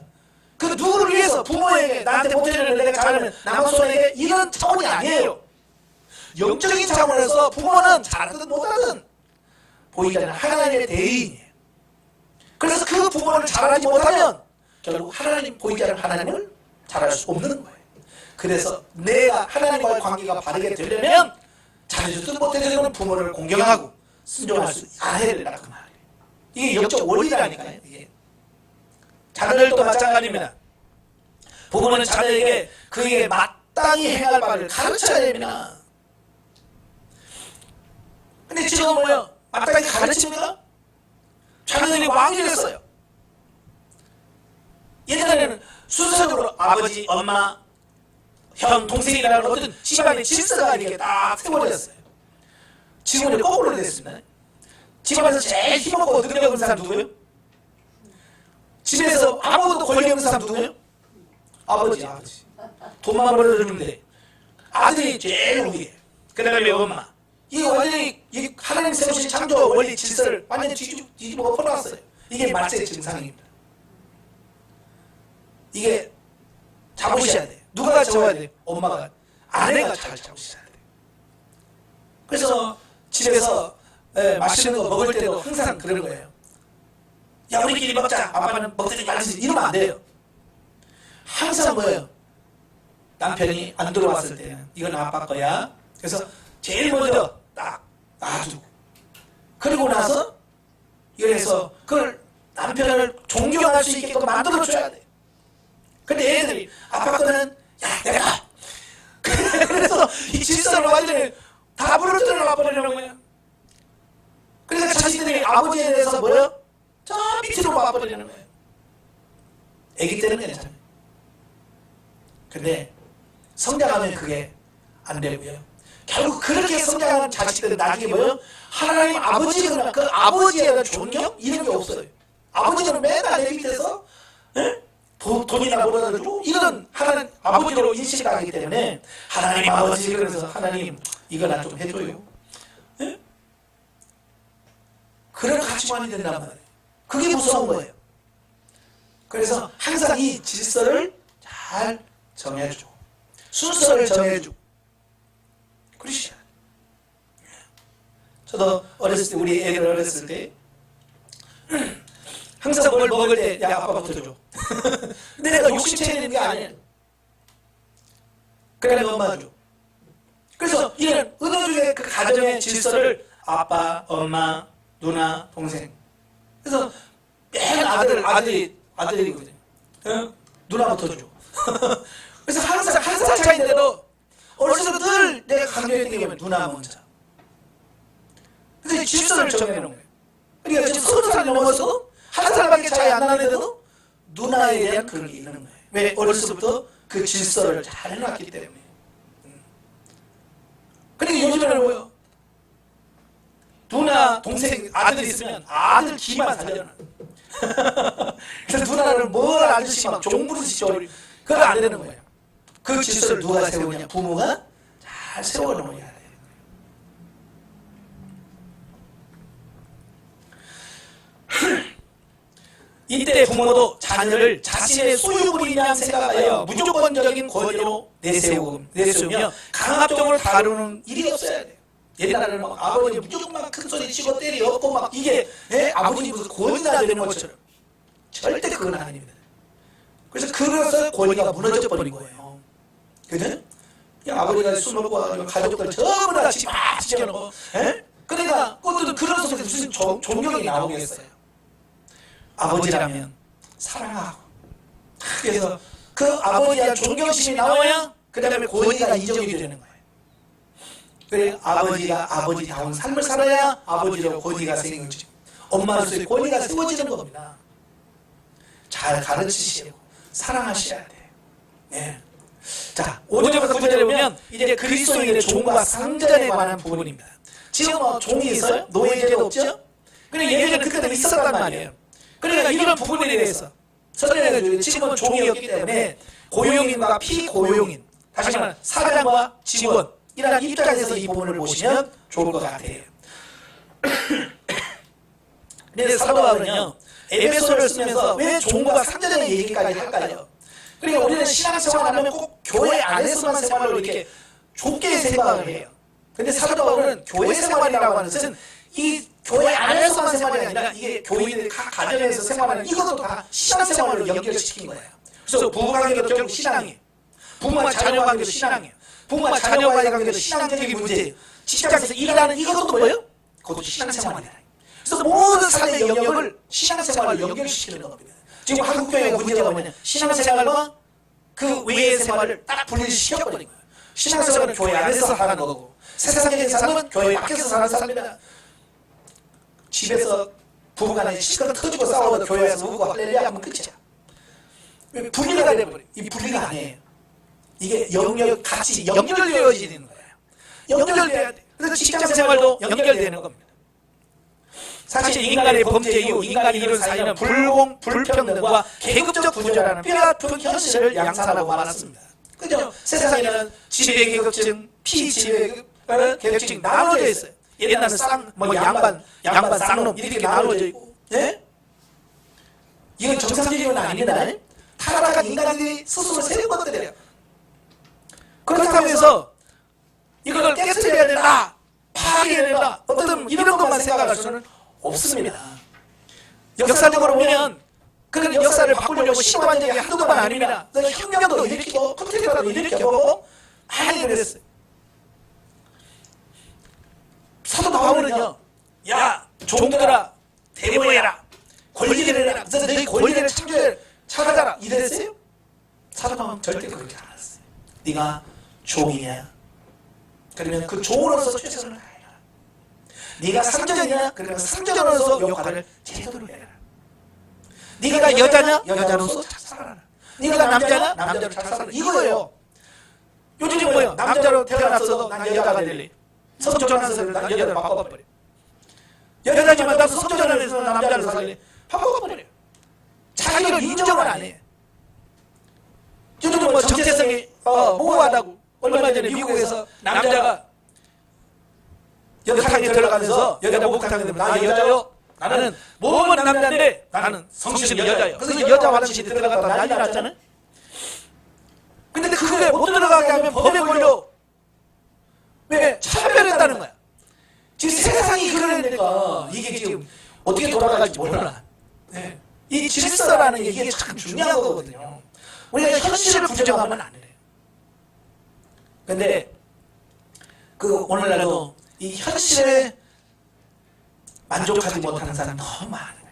그 누구를 위해서 부모에게 나한테 못해주는 내가 잘하면 남의 손에게, 이런 차원이 아니에요. 영적인 차원에서 부모는 잘하든 못하든 보이지 않는 하나님의 대리인이에요. 그래서 그 부모를 잘하지 못하면 결국 하나님, 보이지 않는 하나님을 잘할 수 없는 거예요. 그래서 내가 하나님과의 관계가 바르게 되려면 잘해주든 못해주든 부모를 공경하고 순종할 수 해야 된다, 그 말이에요. 이게 영적 원리라니까요. 이게 자녀들도 마찬가지입니다. 부모는 자녀에게 그에게 마땅히 행할 바를 가르쳐야 됩니다. 근데 지금 뭐예요? 마땅히 가르칩니까? 자녀들이 왕이 됐어요. 옛날에는 순서적으로 아버지, 엄마, 형, 동생이라는 어떤 집안의 질서가 이렇게 딱 세워졌어요. 지금은 거꾸로 됐습니다. 집안에서 제일 힘없고 능력 없는 사람 누구예요? 집에서 아무것도 권리 없는 사람 누구예요? 아버지. 돈만 벌어주면 돼. 아들이 제일 위에. 그 다음에 엄마. 이게 완전히 하나님 세우신 창조 원리 질서를 완전히 뒤집어 엎어놨어요. 이게 말세의 증상입니다. 이게 잡으셔야 돼요. 누가 잡아야 돼요? 엄마가, 아내가 잘 잡으셔야 돼요. 그래서 집에서 맛있는 거 먹을 때도 항상 그런 거예요. 야, 우리끼리 먹자. 아빠는 먹지 말지. 이러면 안 돼요. 항상 뭐예요? 남편이 안 들어왔을 때는 이건 아빠 거야. 그래서 제일 먼저 딱 놔두고, 그리고 나서 이래서 그걸 남편을 존경할 수 있게끔 만들어줘야 돼. 근데 애들이 아빠 거는 야, 내가 그래서 이 질서를 완전히 다 부러뜨려 놔버리는 거야. 그러니까 자신들이 아버지에 대해서 뭐요? 저 밑으로 놔버리는 거예요. 애기 때는 괜찮아요. 근데 성장하면 그게 안 되고요. 결국 그렇게 성장하는 자식들은 나중에 뭐예요? 하나님 아버지가 그 아버지에 대한 존경? 이런 게 없어요. 아버지는 맨날 내 밑에서 돈이나 벌어가지고 이런 하나님 아버지로 인식을 하기 때문에 하나님 아버지, 그래서 하나님 이거나 좀 해줘요. 네? 그런 가치관이 된단 말이에요. 그게 무서운 거예요. 그래서 항상 이 질서를 잘 정해주고 순서를 정해주고 그러시죠. 저도 어렸을 때, 우리 애들 어렸을 때 항상 뭘 먹을 때 야, 아빠부터 줘. 근데 내가 욕심 채는 게 아니에요. 그래, 엄마 줘. 그래서 이런 은혜주의 그 가정의 질서를 아빠, 엄마, 누나, 동생. 그래서 맨 아들이거든요. 누나부터 줘. 그래서 항상 한 살 차이인데도 어렸을 때 늘 내가 강조했던 게 뭐냐면 누나 먼저. 그래서 질서를 정해놓은 거예요. 그러니까 지금 30살 넘어서 한 살밖에 차이 안 나는데도 누나에 대한 그런 게 있는 거예요. 왜? 어렸을 때부터 그 질서를 잘 해놨기 때문에. 그러니까 요즘에는 뭐예요? 누나, 동생, 아들이 있으면 아들 기만 살려놔. 그래서 누나를 뭘 아저씨 막 종부르시죠. 그거 안 되는 거예요. 그 질서를 누가 세우냐? 부모가 잘 세워놓아야 돼요. 이때 부모도 자녀를 자신의 소유물이냐 생각하여 무조건적인 권위로 내세우며 강압적으로 다루는 일이 없어야 돼요. 옛날에는 막 아버지 무조건 막 큰 소리 치고 때리었고 막 이게 아버지 무슨 권위가 되는 것처럼 절대 그건 아닙니다. 그래서 그래서 권위가 무너져 버린 거예요. 그죠? 아버지가 술 먹고 와가지고 가족들 전부 다 집 막 지켜놓고 그러니까 그것도 그런 속에서 무슨 존경이 나오겠어요. 아버지라면 사랑하고 그래서 그 아버지에 대한 존경심이 나와야 그 다음에 권위가 인정이 되는 거예요. 그래 아버지가 아버지다운 삶을 살아야 아버지로 권위가 생기죠. 엄마로서의 권위가 세워지는 겁니다. 잘 가르치시고 사랑하셔야 돼요. 네. 자 5절부터 9절에 보면 이제 그리스도인의 종과 상전에 관한 부분입니다. 지금 종이 있어요? 노예제도 없죠? 그래 예전에 그때는 있었단 말이에요. 그러니까 이런 부분에 대해서 설명해줘요. 지금은 종이었기 때문에 고용인과 피고용인, 다시 말하면 사장과 직원이라는 입장에서 이 부분을 보시면 좋을 것 같아요. 그래서 사도 바울은요 에베소를 쓰면서 왜 종과 상전의 얘기까지 할까요? 그러니까 우리는 신앙생활하면 꼭 교회 안에서만 생활로 이렇게 좁게 생각을 해요. 근데 사도 바울은 교회 생활이라고 하는 것은 이 교회 안에서만 생활이 아니라 이게 교인들이 각 가정에서 생활하는 이것도 다 신앙생활로 연결시킨 거예요. 그래서 부부관계도 결국 신앙이에요. 부모와 자녀관계도 신앙이에요. 부모와 자녀와의 관계도 신앙적인 문제예요. 직장에서 일하는 이것도 뭐예요? 그것도 신앙생활이다. 그래서 모든 삶의 영역을 신앙생활로 연결시키는 겁니다. 지금 한국교회가 문제가 뭐냐? 신앙생활과 그 외의 생활을 딱 분리시켜버린 거예요. 신앙생활은 교회 안에서 하는 거고 세상의 사람은 교회 밖에서 사는 사람이다. 집에서 부부간에 시끄러 터지고 싸워도 교회에서 우고 할렐루야 하면 끝이야. 분리가 돼버려. 이 분리가 아니에요. 이게 영역 같이 연결되어지는 거예요. 연결돼야 돼. 그래서 직장생활도 연결되는 겁니다. 사실 인간의 범죄 이후 인간이 이룬 사회는 불평등과 계급적 구조라는 뼈아픈 현실을 양산하고 말았습니다. 그죠? 세상에는 지배계급층, 피지배계급층 나눠져 있어요. 옛날은 양반, 쌍놈 이렇게 나눠져 있고, 예? 이건 정상적인 건 아닙니다. 타락한 인간들이 스스로 세운 것들이에요. 그렇다고 해서 이걸 깨트려야 된다, 파괴해야 된다, 어떤 이런 것만 생각할 수는 없습니다. 역사적으로 보면 그런 역사를 바꾸려고 시도한 적이 한두 번 아닙니다. 혁명도 일으키고 쿠데타도 일으켜보고 많이 그랬어요. 사도 바울은요, 야 종들아 대모해라, 권리를 해라, 너희 권리를 찾아라 이랬어요? 사도 바울은 절대 그렇게 안 했어요. 네가 종이냐? 그러면 그 종으로서 최선을 다해라. 네가 상전이냐? 그러면 상전으로서 역할을 제대로 해라. 네가 여자냐? 여자로서 잘 살아라. 네가 남자냐? 남자로 잘 살아라. 이거예요. 요즘 뭐예요? 남자로 태어났어도 난 여자가 될래. 성전환해서 난 여자를 바꿔버려. 여자지만 나도 성전환해서 남자로 살래. 바꿔버려. 자기를 인정을 안 해. 요즘 뭐 정체성이 모호하다고. 얼마 전에 미국에서 남자가 목욕탕에 들어가면서 여자 목욕탕에 들어가면 나 여자요. 나는 몸은 남자인데 나는 성실히 여자예요. 그래서 여자 화장실에 들어갔다 난리 났잖아요. 근데 그게 못 들어가게 하면 법에 걸려. 왜? 차별했다는 거야. 지금 세상이 그러니까 이게 지금 어떻게 돌아갈지 몰라. 네. 이 질서라는 게 이게 참 중요한 거거든요. 우리가 현실을 부정하면 안 돼요. 근데 그 오늘날도 이 현실에 만족하지 못하는 사람 너무 많아요.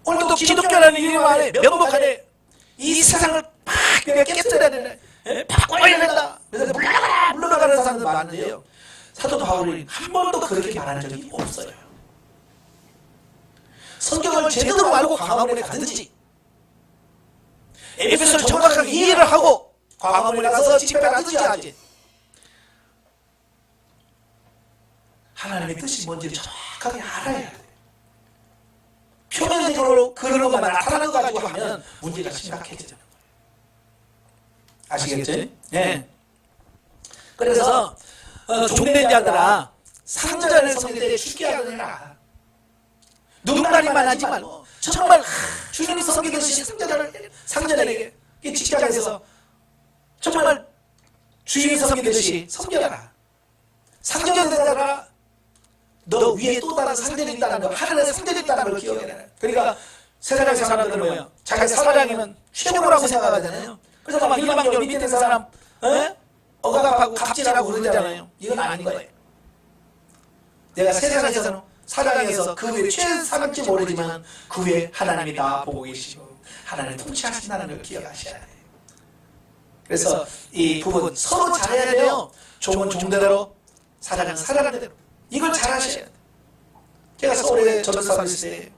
오늘도 기독교라는 이름 안에 면목 안에 이 세상을 학교에 깨뜨려야 된다. 바꿔야 된다. 그래서 물러가는 사람들 많은데요. 사도 바울이 한 번도 그렇게 말한 적이 없어요. 성경을 제대로 알고 광화문에 가든지 에베소를 정확하게 이해를 하고 광화문에 가서 집회를 하든지 하지. 하나님의 뜻이 뭔지를 정확하게 알아야 돼. 표면적으로 그런 것만 나타나는 거 가지고 하면 문제가 심각해지잖아요. 아시겠죠? 네. 그래서 종된 자들아 상전을 섬길 때 죽게 하느라 누군가리만 하지 말고 정말 주님이 섬기듯이 상전에게 직장에서 정말 주인이 섬기듯이 섬겨라. 상전된 자들아 너 위에 또 다른 상전이 있다는 거, 하늘에 상전이 있다는 걸 기억해라. 그러니까 세상의 사람들은 뭐예요? 자기 사장이면 최고라고 생각하잖아요. 그래서 막 일방적으로 밑에 사람 억압하고 갑질하고 그러잖아요. 이건 아닌 거예요. 내가 세상에서는 사장에서 그 위에 최상일지 모르지만 그 위에 하나님이 다 보고 계시고 하나님 통치하신다는 걸 기억하셔야 돼요. 그래서 이 부분 서로 잘해야 돼요. 종은 종대로, 사장은 사장대로. 이걸 잘 하셔야 돼요. 제가 서울에 전도사 있을 때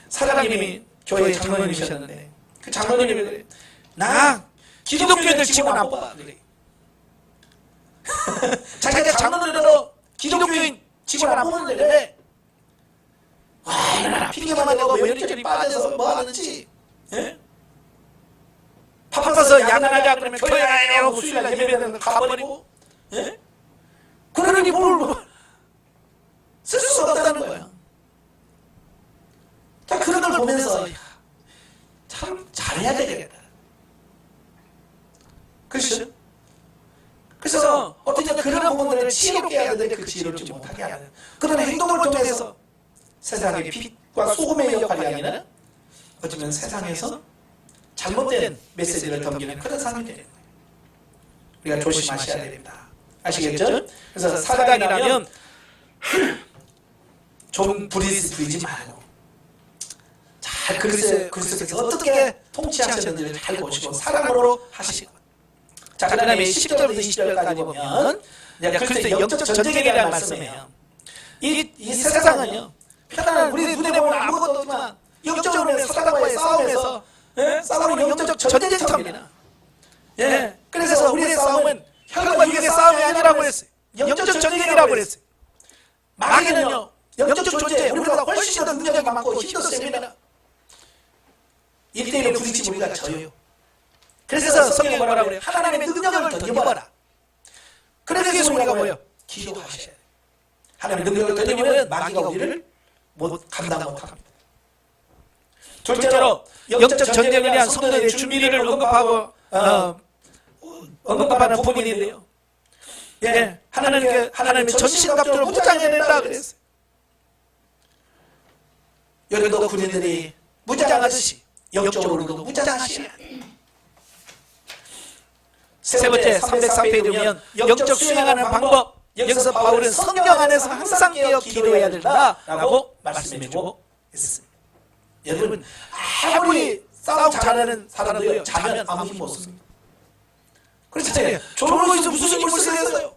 사장님이 교회 장로님이셨는데 그 장로님이 그래. 나 기독교인들 직원 안 뽑아. 그래. 자기가 장로들로 기독교인 직원 안 뽑는데 와, 핑계만 내고 며느리들이 빠져서 뭐 하는지 바빠서 야근하자 그러면 교회 안 해고 수요일날 예배드리는 거 가버리고 그러니 뭘 쓸 수 없다는 거야. 자, 그런 걸 보면서 참 잘해야 되겠다. 그렇죠? 그래서 어떻게 그런 부분들을 지혜롭게 해야 되는데 그 지혜롭지 못하게 하는 그런 행동을 통해서 세상의 빛과 소금의 역할이 아니라 어쩌면 세상에서 잘못된 메시지를 덤비는 그런 삶이 되는 거예요. 우리가 조심하셔야 됩니다. 아시겠죠? 그래서 사장이라면 좀 부리지 말고 잘 그리스도께서 어떻게 통치하셨는지를 잘 보시고 사랑으로 하시고 자, 그 다음에 10절부터 20절까지 보면 그리스도의 영적 전쟁이라는 말씀이에요. 이 세상은요 편안한 우리 눈에 보면 아무것도 없지만 영적으로 사단과의 싸움에서 싸우는 영적 전쟁터입니다. 그래서 우리의 싸움은 혈과 육의 싸움이 아니라고 그랬어요. 영적 전쟁이라고 그랬어요. 마귀는요 영적 존재, 우리보다 훨씬 더 능력이 많고 힘도 셉니다. 이때에 부딪히면 우리가 져요. 그래서 성경이 뭐라고 그래요? 하나님의 능력을 던져봐라. 그래서 우리가 뭐예요? 기도하셔야 돼요. 하나님의 능력을 던져보면 마귀가 우리를 감당 못합니다. 둘째로 영적 전쟁을 위한 성도의 준비를 언급하는 부분인데요. 하나님의 전신갑주를 무장해야 된다 그랬어요. 여러분도 군인들이 무장하듯이 영적으로도 무장하셔야 돼요. 세 번째 304페이지 보면 영적 수행하는 방법. 여기서 바울은 성경 안에서 항상 깨어 기도해야 된다라고 말씀해주고 있습니다. 여러분 아무리 싸움 잘하는 사람도요 자면 아무 힘 없습니다. 그렇잖아요. 졸고 있어 무슨 힘을 쓰겠어요.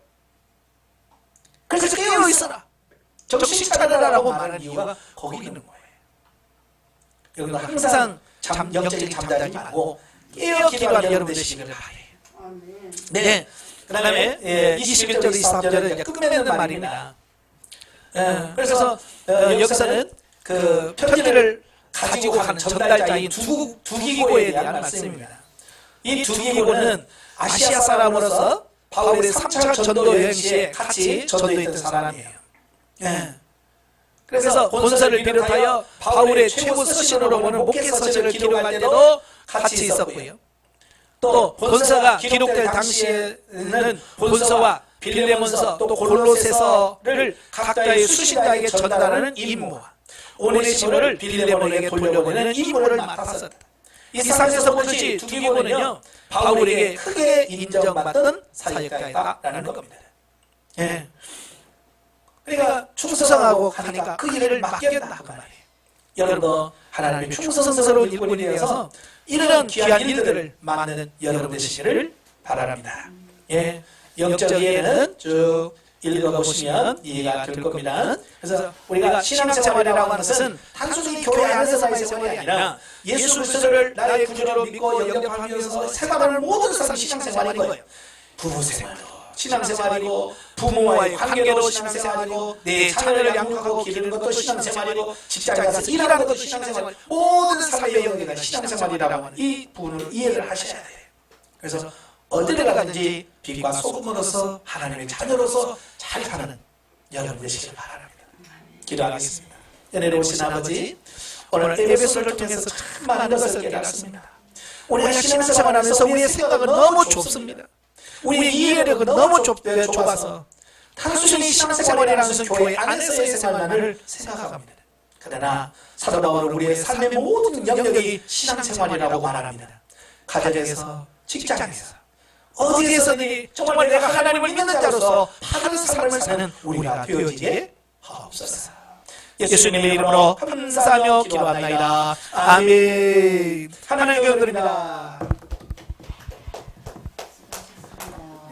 그래서 깨어 있어라. 정신 차려라라고 말하는 이유가 거기 있는 거예요. 여러분 항상 영적인 잠자지 말고 깨어 기도하는 여러분 되시기를 바래요. 네. 그 다음에 21절 23절은 이제 끝맺는 말입니다. 그래서 여기서는 그 편지를 가지고 가는 전달자인 두기고에 대한 말씀입니다. 이 두기고는 아시아 사람으로서 바울의 3차 전도 여행 시에 같이 전도했던 사람이에요. 그래서 본서를 비롯하여 바울의 최고 서신으로 보는 목회 서신을 기록할 때도 같이 있었고요. 또 본서가 기록될 당시에는 본서와 빌레몬서 또 골로새서를 각자의 수신자에게 전달하는 임무와 오네시모를 빌레몬에게 돌려보내는 임무를 맡았었다. 이 상에서 보듯이 두기고는요 바울에게 크게 인정받던 사역자이다라는 겁니다. 그러니까 충성하고 하니까 그 일을 맡겼다 그 말이에요. 여러분도 하나님의 충성스러운 일꾼이 되어서 이런 귀한 일들을 맡는 여러분 되시기를 바랍니다. 예, 영적 이해는 쭉 읽어보시면 이해가 될 겁니다. 그래서 우리가 신앙생활이라고 하는 것은 단순히 교회 안에서만의 생활이 아니라 예수 그리스도를 나의 구주로 믿고 영접하기 위해서 생활하는 모든 삶이 신앙생활인 거예요. 부부생활도 신앙생활이고, 부모와의 관계도 신앙생활이고, 내 자녀를 양육하고 기르는 것도 신앙생활이고, 직장에 가서 일하는 것도 신앙생활이고, 모든 삶의 영역이 신앙생활이라고 하는 이 부분을 이해를 하셔야 돼요. 그래서 어디를 가든지 빛과 소금으로서 하나님의 자녀로서 잘 사는 여러분 되시길 바랍니다. 기도하겠습니다. 은혜로우신 아버지, 오늘 에베소를 통해서 참 많은 것을 깨닫습니다. 우리가 신앙생활하면서 우리의 생각은 너무 좁습니다. 우리의 이해력은 너무 좁아서 단순히 신앙생활이라는 것은 교회 안에서의 생활만을 생각합니다. 그러나 사도 바울은 우리의 삶의 모든 영역이 신앙생활이라고 말합니다. 가정에서, 직장에서, 어디에서든 정말 내가 하나님을 믿는 자로서 바른 삶을 사는 우리가 되어지게 하옵소서. 예수님의 이름으로 감사하며 기도합나이다. 아멘. 하나님의 은혜입니다.